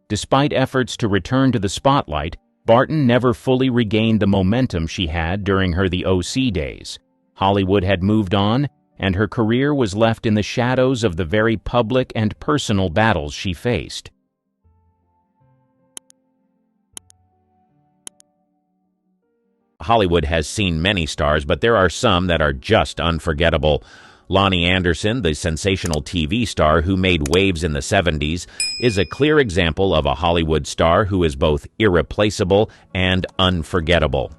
Despite efforts to return to the spotlight, Barton never fully regained the momentum she had during her The OC days. Hollywood had moved on, and her career was left in the shadows of the very public and personal battles she faced. Hollywood has seen many stars, but there are some that are just unforgettable. Lonnie Anderson, the sensational TV star who made waves in the 70s, is a clear example of a Hollywood star who is both irreplaceable and unforgettable.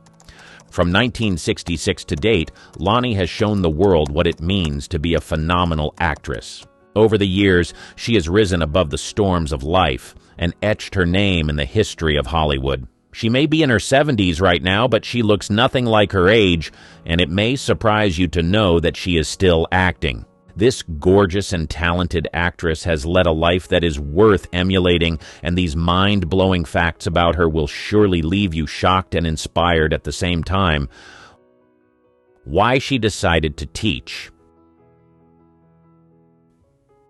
From 1966 to date, Lonnie has shown the world what it means to be a phenomenal actress. Over the years, she has risen above the storms of life and etched her name in the history of Hollywood. She may be in her 70s right now, but she looks nothing like her age, and it may surprise you to know that she is still acting. This gorgeous and talented actress has led a life that is worth emulating, and these mind-blowing facts about her will surely leave you shocked and inspired at the same time. Why she decided to teach.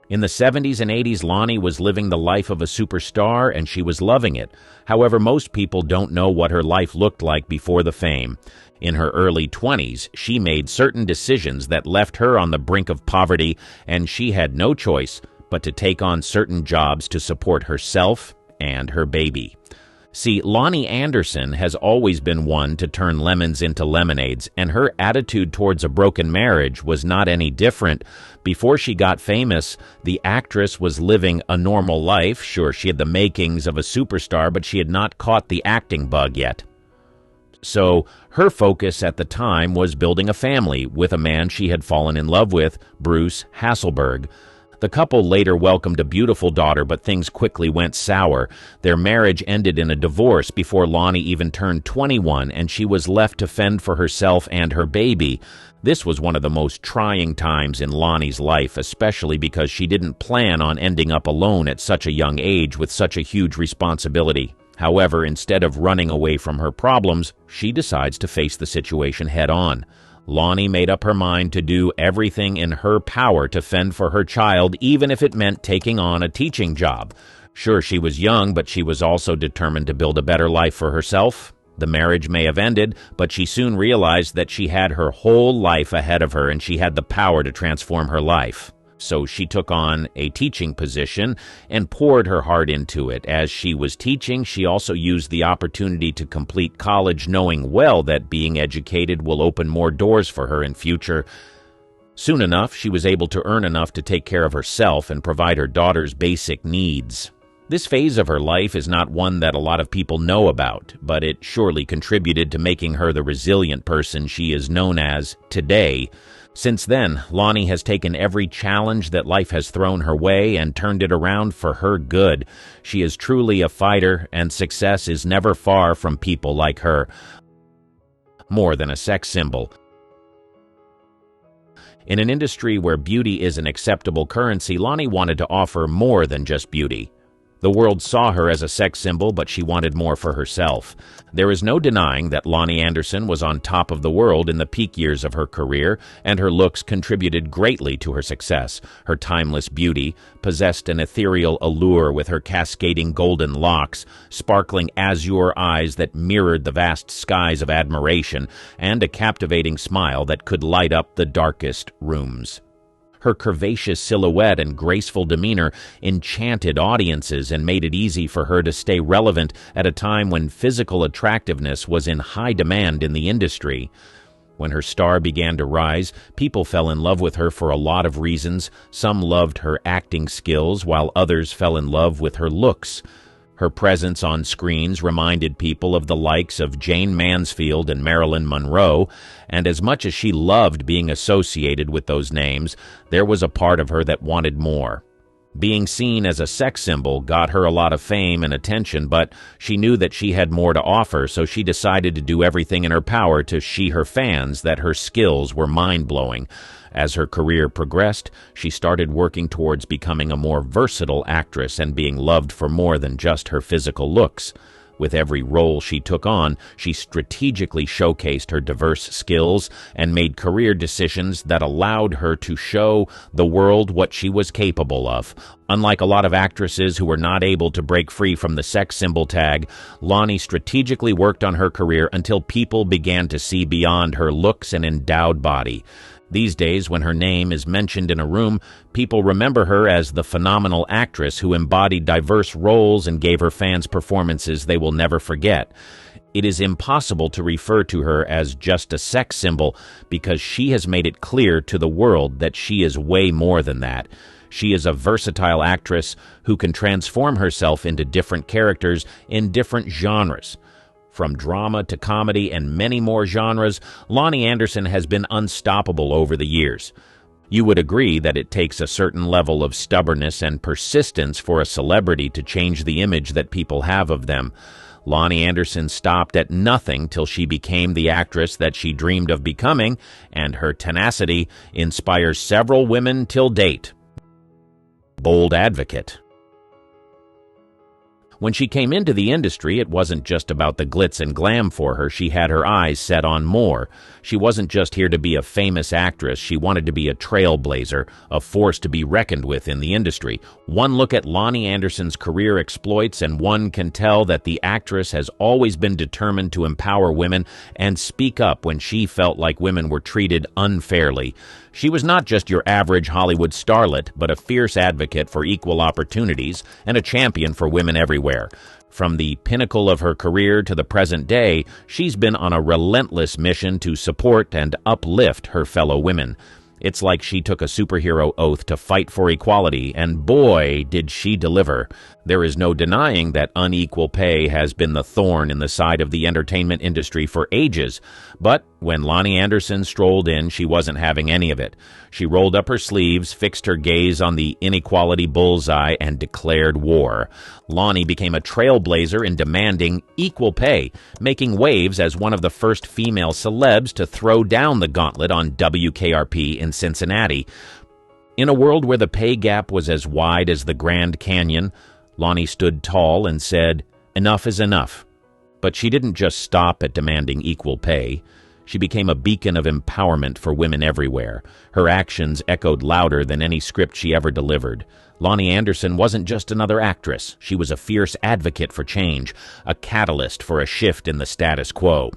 In the 70s and 80s, Lonnie was living the life of a superstar, and she was loving it. However, most people don't know what her life looked like before the fame. In her early 20s, she made certain decisions that left her on the brink of poverty, and she had no choice but to take on certain jobs to support herself and her baby. See, Lonnie Anderson has always been one to turn lemons into lemonades, and her attitude towards a broken marriage was not any different. Before she got famous, the actress was living a normal life. Sure, she had the makings of a superstar, but she had not caught the acting bug yet. So her focus at the time was building a family with a man she had fallen in love with, Bruce Hasselberg. The couple later welcomed a beautiful daughter, but things quickly went sour. Their marriage ended in a divorce before Lonnie even turned 21, and she was left to fend for herself and her baby. This was one of the most trying times in Lonnie's life, especially because she didn't plan on ending up alone at such a young age with such a huge responsibility. However, instead of running away from her problems, she decides to face the situation head-on. Lonnie made up her mind to do everything in her power to fend for her child, even if it meant taking on a teaching job. Sure, she was young, but she was also determined to build a better life for herself. The marriage may have ended, but she soon realized that she had her whole life ahead of her and she had the power to transform her life. So she took on a teaching position and poured her heart into it. As she was teaching, she also used the opportunity to complete college, knowing well that being educated will open more doors for her in future. Soon enough, she was able to earn enough to take care of herself and provide her daughter's basic needs. This phase of her life is not one that a lot of people know about, but it surely contributed to making her the resilient person she is known as today. Since then, Lonnie has taken every challenge that life has thrown her way and turned it around for her good. She is truly a fighter, and success is never far from people like her. More than a sex symbol. In an industry where beauty is an acceptable currency, Lonnie wanted to offer more than just beauty. The world saw her as a sex symbol, but she wanted more for herself. There is no denying that Lonnie Anderson was on top of the world in the peak years of her career, and her looks contributed greatly to her success. Her timeless beauty possessed an ethereal allure with her cascading golden locks, sparkling azure eyes that mirrored the vast skies of admiration, and a captivating smile that could light up the darkest rooms. Her curvaceous silhouette and graceful demeanor enchanted audiences and made it easy for her to stay relevant at a time when physical attractiveness was in high demand in the industry. When her star began to rise, people fell in love with her for a lot of reasons. Some loved her acting skills, while others fell in love with her looks. Her presence on screens reminded people of the likes of Jane Mansfield and Marilyn Monroe, and as much as she loved being associated with those names, there was a part of her that wanted more. Being seen as a sex symbol got her a lot of fame and attention, but she knew that she had more to offer, so she decided to do everything in her power to show her fans that her skills were mind-blowing. As her career progressed, she started working towards becoming a more versatile actress and being loved for more than just her physical looks. With every role she took on, she strategically showcased her diverse skills and made career decisions that allowed her to show the world what she was capable of. Unlike a lot of actresses who were not able to break free from the sex symbol tag, Lonnie strategically worked on her career until people began to see beyond her looks and endowed body. These days, when her name is mentioned in a room, people remember her as the phenomenal actress who embodied diverse roles and gave her fans performances they will never forget. It is impossible to refer to her as just a sex symbol because she has made it clear to the world that she is way more than that. She is a versatile actress who can transform herself into different characters in different genres. From drama to comedy and many more genres, Lonnie Anderson has been unstoppable over the years. You would agree that it takes a certain level of stubbornness and persistence for a celebrity to change the image that people have of them. Lonnie Anderson stopped at nothing till she became the actress that she dreamed of becoming, and her tenacity inspires several women till date. Bold advocate. When she came into the industry, it wasn't just about the glitz and glam for her. She had her eyes set on more. She wasn't just here to be a famous actress. She wanted to be a trailblazer, a force to be reckoned with in the industry. One look at Lonnie Anderson's career exploits, and one can tell that the actress has always been determined to empower women and speak up when she felt like women were treated unfairly. She was not just your average Hollywood starlet, but a fierce advocate for equal opportunities and a champion for women everywhere. From the pinnacle of her career to the present day, she's been on a relentless mission to support and uplift her fellow women. It's like she took a superhero oath to fight for equality, and boy, did she deliver. There is no denying that unequal pay has been the thorn in the side of the entertainment industry for ages, but When Lonnie Anderson strolled in, she wasn't having any of it. She rolled up her sleeves, fixed her gaze on the inequality bullseye, and declared war. Lonnie became a trailblazer in demanding equal pay, making waves as one of the first female celebs to throw down the gauntlet on WKRP in Cincinnati. In a world where the pay gap was as wide as the Grand Canyon, Lonnie stood tall and said, "Enough is enough." But she didn't just stop at demanding equal pay. She became a beacon of empowerment for women everywhere. Her actions echoed louder than any script she ever delivered. Lonnie Anderson wasn't just another actress. She was a fierce advocate for change, a catalyst for a shift in the status quo.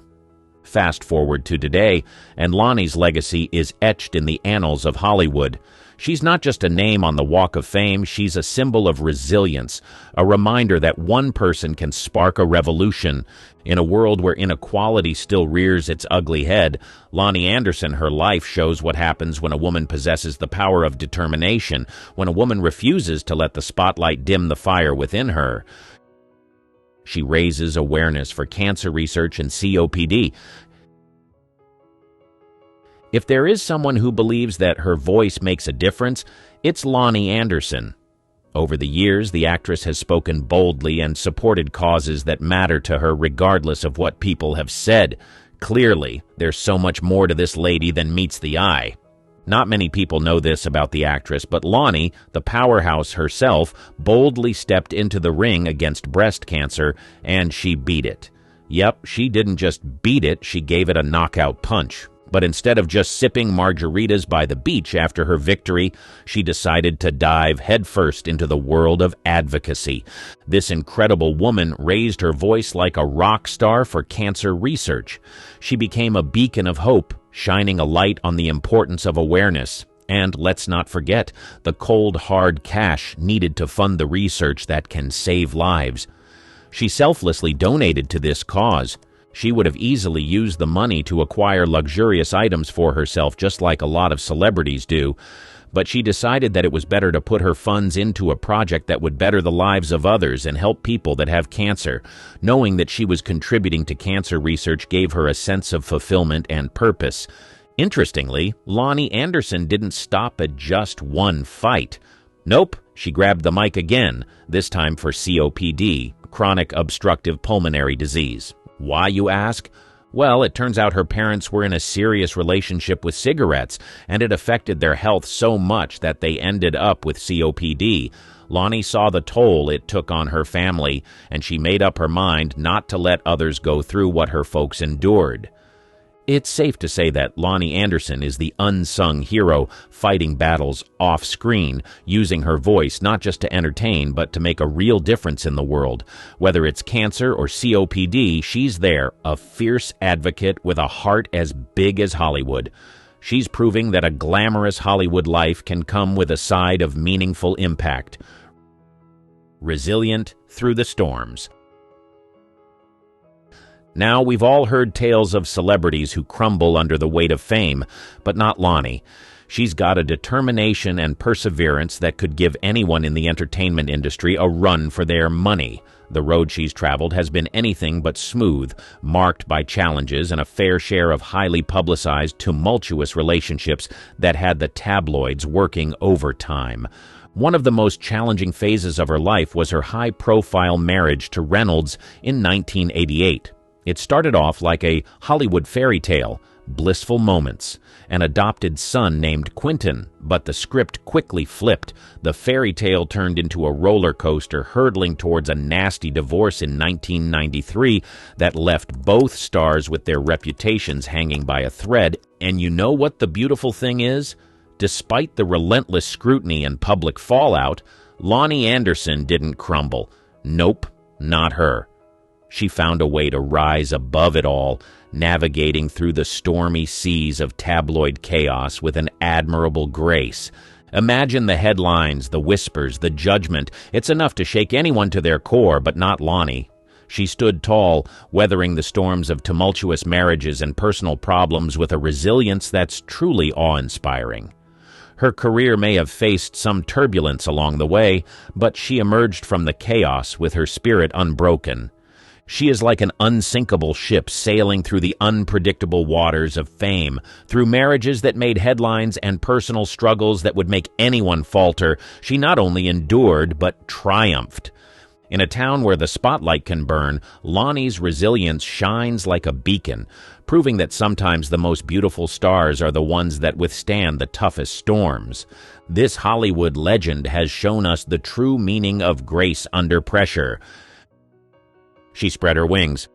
Fast forward to today, and Lonnie's legacy is etched in the annals of Hollywood. She's not just a name on the Walk of Fame, she's a symbol of resilience, a reminder that one person can spark a revolution. In a world where inequality still rears its ugly head, Lonnie Anderson, her life shows what happens when a woman possesses the power of determination, when a woman refuses to let the spotlight dim the fire within her. She raises awareness for cancer research and COPD. If there is someone who believes that her voice makes a difference, it's Lonnie Anderson. Over the years, the actress has spoken boldly and supported causes that matter to her regardless of what people have said. Clearly, there's so much more to this lady than meets the eye. Not many people know this about the actress, but Lonnie, the powerhouse herself, boldly stepped into the ring against breast cancer, and she beat it. Yep, she didn't just beat it, she gave it a knockout punch. But instead of just sipping margaritas by the beach after her victory, she decided to dive headfirst into the world of advocacy. This incredible woman raised her voice like a rock star for cancer research. She became a beacon of hope, shining a light on the importance of awareness. And let's not forget the cold, hard cash needed to fund the research that can save lives. She selflessly donated to this cause. She would have easily used the money to acquire luxurious items for herself, just like a lot of celebrities do, but she decided that it was better to put her funds into a project that would better the lives of others and help people that have cancer. Knowing that she was contributing to cancer research gave her a sense of fulfillment and purpose. Interestingly, Lonnie Anderson didn't stop at just one fight. Nope, she grabbed the mic again, this time for COPD, chronic obstructive pulmonary disease. Why, you ask? Well, it turns out her parents were in a serious relationship with cigarettes, and it affected their health so much that they ended up with COPD. Lonnie saw the toll it took on her family, and she made up her mind not to let others go through what her folks endured. It's safe to say that Lonnie Anderson is the unsung hero, fighting battles off-screen, using her voice not just to entertain, but to make a real difference in the world. Whether it's cancer or COPD, she's there, a fierce advocate with a heart as big as Hollywood. She's proving that a glamorous Hollywood life can come with a side of meaningful impact. Resilient through the storms. Now, we've all heard tales of celebrities who crumble under the weight of fame, but not Lonnie. She's got a determination and perseverance that could give anyone in the entertainment industry a run for their money. The road she's traveled has been anything but smooth, marked by challenges and a fair share of highly publicized, tumultuous relationships that had the tabloids working overtime. One of the most challenging phases of her life was her high-profile marriage to Reynolds in 1988. It started off like a Hollywood fairy tale, blissful moments, an adopted son named Quentin, but the script quickly flipped. The fairy tale turned into a roller coaster, hurtling towards a nasty divorce in 1993 that left both stars with their reputations hanging by a thread. And you know what the beautiful thing is? Despite the relentless scrutiny and public fallout, Lonnie Anderson didn't crumble. Nope, not her. She found a way to rise above it all, navigating through the stormy seas of tabloid chaos with an admirable grace. Imagine the headlines, the whispers, the judgment. It's enough to shake anyone to their core, but not Lonnie. She stood tall, weathering the storms of tumultuous marriages and personal problems with a resilience that's truly awe-inspiring. Her career may have faced some turbulence along the way, but she emerged from the chaos with her spirit unbroken. She is like an unsinkable ship sailing through the unpredictable waters of fame, through marriages that made headlines and personal struggles that would make anyone falter. She not only endured, but triumphed. In a town where the spotlight can burn, Lonnie's resilience shines like a beacon, proving that sometimes the most beautiful stars are the ones that withstand the toughest storms. This Hollywood legend has shown us the true meaning of grace under pressure. She spread her wings.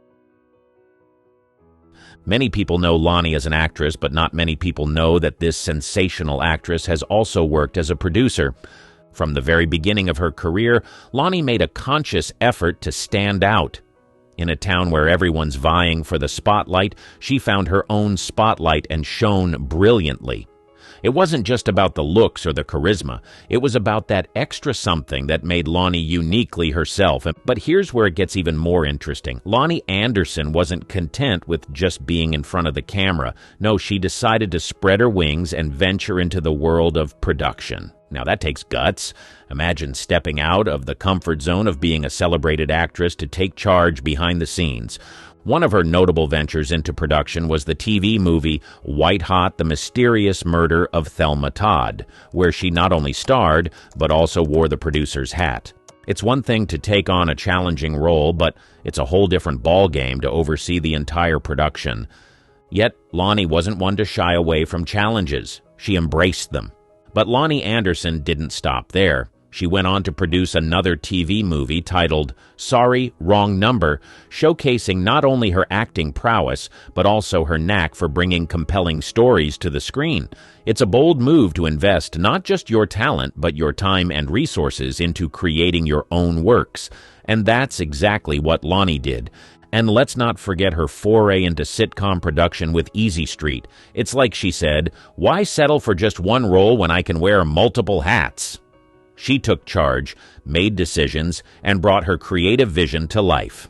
Many people know Lonnie as an actress, but not many people know that this sensational actress has also worked as a producer. From the very beginning of her career, Lonnie made a conscious effort to stand out. In a town where everyone's vying for the spotlight, she found her own spotlight and shone brilliantly. It wasn't just about the looks or the charisma. It was about that extra something that made Lonnie uniquely herself. But here's where it gets even more interesting. Lonnie Anderson wasn't content with just being in front of the camera. No, she decided to spread her wings and venture into the world of production. Now, that takes guts. Imagine stepping out of the comfort zone of being a celebrated actress to take charge behind the scenes. One of her notable ventures into production was the TV movie White Hot: The Mysterious Murder of Thelma Todd, where she not only starred, but also wore the producer's hat. It's one thing to take on a challenging role, but it's a whole different ballgame to oversee the entire production. Yet, Lonnie wasn't one to shy away from challenges. She embraced them. But Lonnie Anderson didn't stop there. She went on to produce another TV movie titled Sorry, Wrong Number, showcasing not only her acting prowess, but also her knack for bringing compelling stories to the screen. It's a bold move to invest not just your talent, but your time and resources into creating your own works. And that's exactly what Lonnie did. And let's not forget her foray into sitcom production with Easy Street. It's like she said, "Why settle for just one role when I can wear multiple hats?" She took charge, made decisions, and brought her creative vision to life.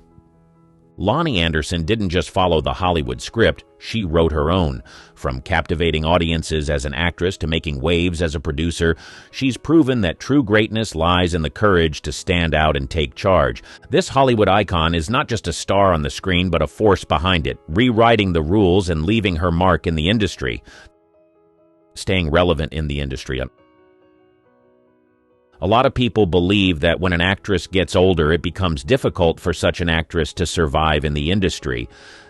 Lonnie Anderson didn't just follow the Hollywood script, she wrote her own. From captivating audiences as an actress to making waves as a producer, she's proven that true greatness lies in the courage to stand out and take charge. This Hollywood icon is not just a star on the screen, but a force behind it, rewriting the rules and leaving her mark in the industry. Staying relevant in the industry. A lot of people believe that when an actress gets older, it becomes difficult for such an actress to survive in the industry.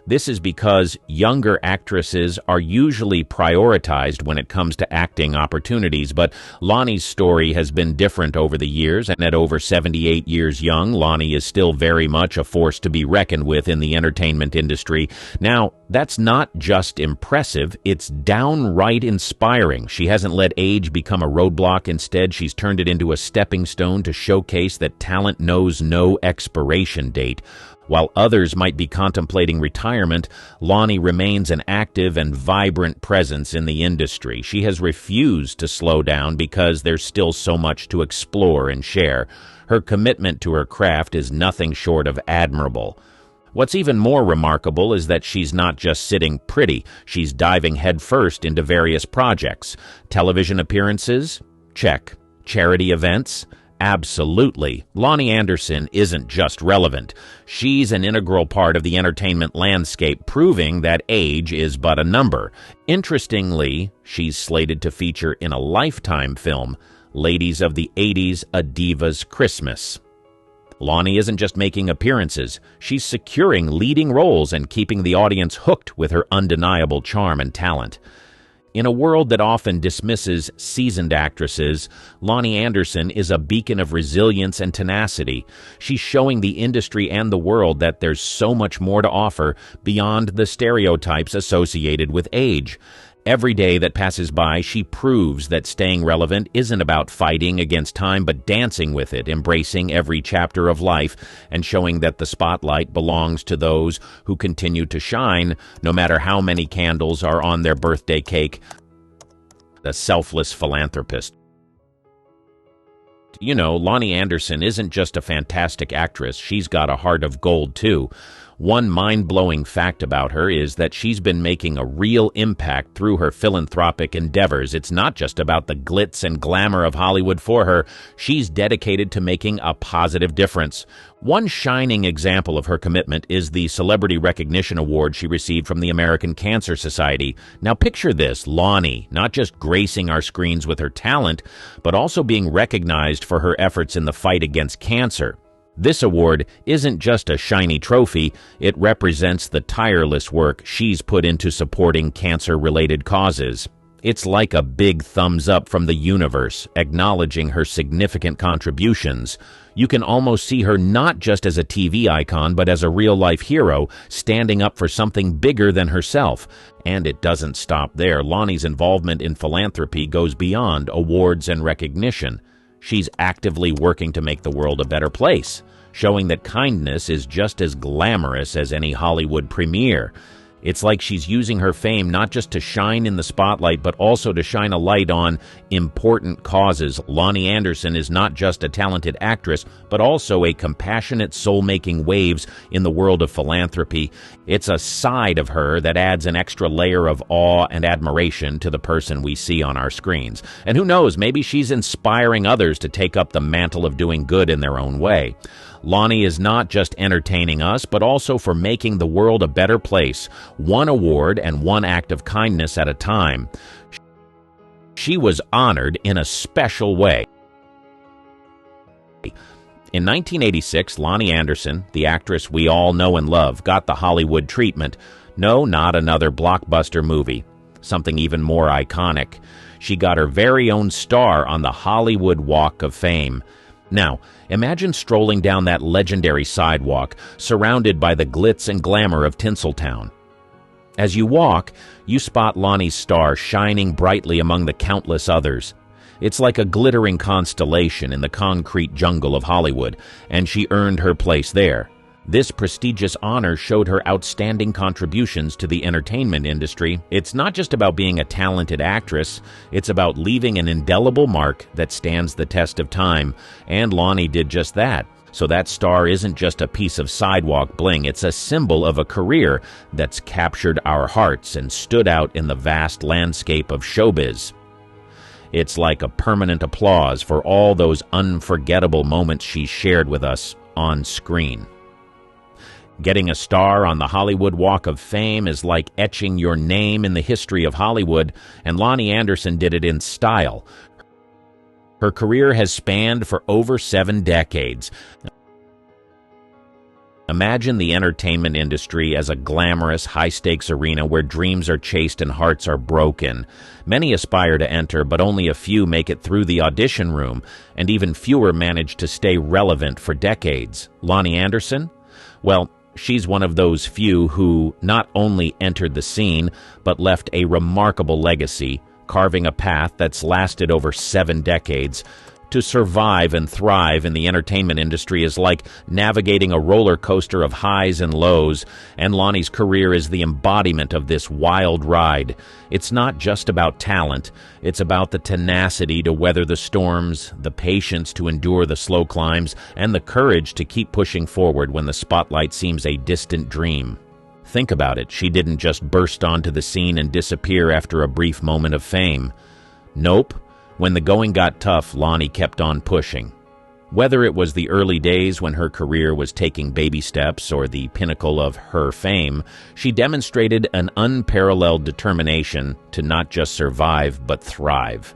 This is because younger actresses are usually prioritized when it comes to acting opportunities, but Lonnie's story has been different over the years, and at over 78 years young, Lonnie is still very much a force to be reckoned with in the entertainment industry. Now, that's not just impressive, it's downright inspiring. She hasn't let age become a roadblock. Instead, she's turned it into a stepping stone to showcase that talent knows no expiration date. While others might be contemplating retirement, Lonnie remains an active and vibrant presence in the industry. She has refused to slow down because there's still so much to explore and share. Her commitment to her craft is nothing short of admirable. What's even more remarkable is that she's not just sitting pretty, she's diving headfirst into various projects. Television appearances? Check. Charity events? Absolutely. Lonnie Anderson isn't just relevant. She's an integral part of the entertainment landscape, proving that age is but a number. Interestingly, she's slated to feature in a Lifetime film, Ladies of the 80s, A Diva's Christmas. Lonnie isn't just making appearances, she's securing leading roles and keeping the audience hooked with her undeniable charm and talent. In a world that often dismisses seasoned actresses, Lonnie Anderson is a beacon of resilience and tenacity. She's showing the industry and the world that there's so much more to offer beyond the stereotypes associated with age. Every day that passes by, she proves that staying relevant isn't about fighting against time, but dancing with it, embracing every chapter of life, and showing that the spotlight belongs to those who continue to shine, no matter how many candles are on their birthday cake. A selfless philanthropist. You know, Lonnie Anderson isn't just a fantastic actress, she's got a heart of gold, too. One mind-blowing fact about her is that she's been making a real impact through her philanthropic endeavors. It's not just about the glitz and glamour of Hollywood for her. She's dedicated to making a positive difference. One shining example of her commitment is the Celebrity Recognition Award she received from the American Cancer Society. Now picture this, Lonnie, not just gracing our screens with her talent, but also being recognized for her efforts in the fight against cancer. This award isn't just a shiny trophy, it represents the tireless work she's put into supporting cancer-related causes. It's like a big thumbs up from the universe, acknowledging her significant contributions. You can almost see her not just as a TV icon, but as a real-life hero, standing up for something bigger than herself. And it doesn't stop there. Lonnie's involvement in philanthropy goes beyond awards and recognition. She's actively working to make the world a better place, showing that kindness is just as glamorous as any Hollywood premiere. It's like she's using her fame not just to shine in the spotlight, but also to shine a light on important causes. Lonnie Anderson is not just a talented actress, but also a compassionate soul making waves in the world of philanthropy. It's a side of her that adds an extra layer of awe and admiration to the person we see on our screens. And who knows, maybe she's inspiring others to take up the mantle of doing good in their own way. Lonnie is not just entertaining us, but also for making the world a better place, one award and one act of kindness at a time. She was honored in a special way. In 1986, Lonnie Anderson, the actress we all know and love, got the Hollywood treatment. No, not another blockbuster movie. Something even more iconic. She got her very own star on the Hollywood Walk of Fame. Now, imagine strolling down that legendary sidewalk, surrounded by the glitz and glamour of Tinseltown. As you walk, you spot Lonnie's star shining brightly among the countless others. It's like a glittering constellation in the concrete jungle of Hollywood, and she earned her place there. This prestigious honor showed her outstanding contributions to the entertainment industry. It's not just about being a talented actress, it's about leaving an indelible mark that stands the test of time, and Lonnie did just that. So that star isn't just a piece of sidewalk bling, it's a symbol of a career that's captured our hearts and stood out in the vast landscape of showbiz. It's like a permanent applause for all those unforgettable moments she shared with us on screen. Getting a star on the Hollywood Walk of Fame is like etching your name in the history of Hollywood, and Lonnie Anderson did it in style. Her career has spanned for over 7 decades. Imagine the entertainment industry as a glamorous, high-stakes arena where dreams are chased and hearts are broken. Many aspire to enter, but only a few make it through the audition room, and even fewer manage to stay relevant for decades. Lonnie Anderson? Well, she's one of those few who not only entered the scene, but left a remarkable legacy, carving a path that's lasted over 7 decades. To survive and thrive in the entertainment industry is like navigating a roller coaster of highs and lows, and Lonnie's career is the embodiment of this wild ride. It's not just about talent, it's about the tenacity to weather the storms, the patience to endure the slow climbs, and the courage to keep pushing forward when the spotlight seems a distant dream. Think about it, she didn't just burst onto the scene and disappear after a brief moment of fame. Nope. When the going got tough, Lonnie kept on pushing. Whether it was the early days when her career was taking baby steps or the pinnacle of her fame, she demonstrated an unparalleled determination to not just survive but thrive.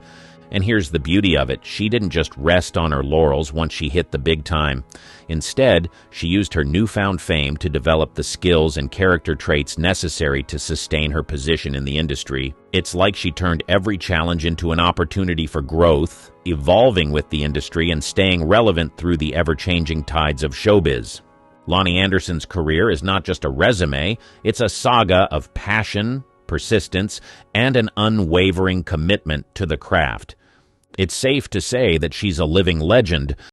And here's the beauty of it. She didn't just rest on her laurels once she hit the big time. Instead, she used her newfound fame to develop the skills and character traits necessary to sustain her position in the industry. It's like she turned every challenge into an opportunity for growth, evolving with the industry and staying relevant through the ever-changing tides of showbiz. Lonnie Anderson's career is not just a resume, it's a saga of passion, persistence, and an unwavering commitment to the craft. It's safe to say that she's a living legend,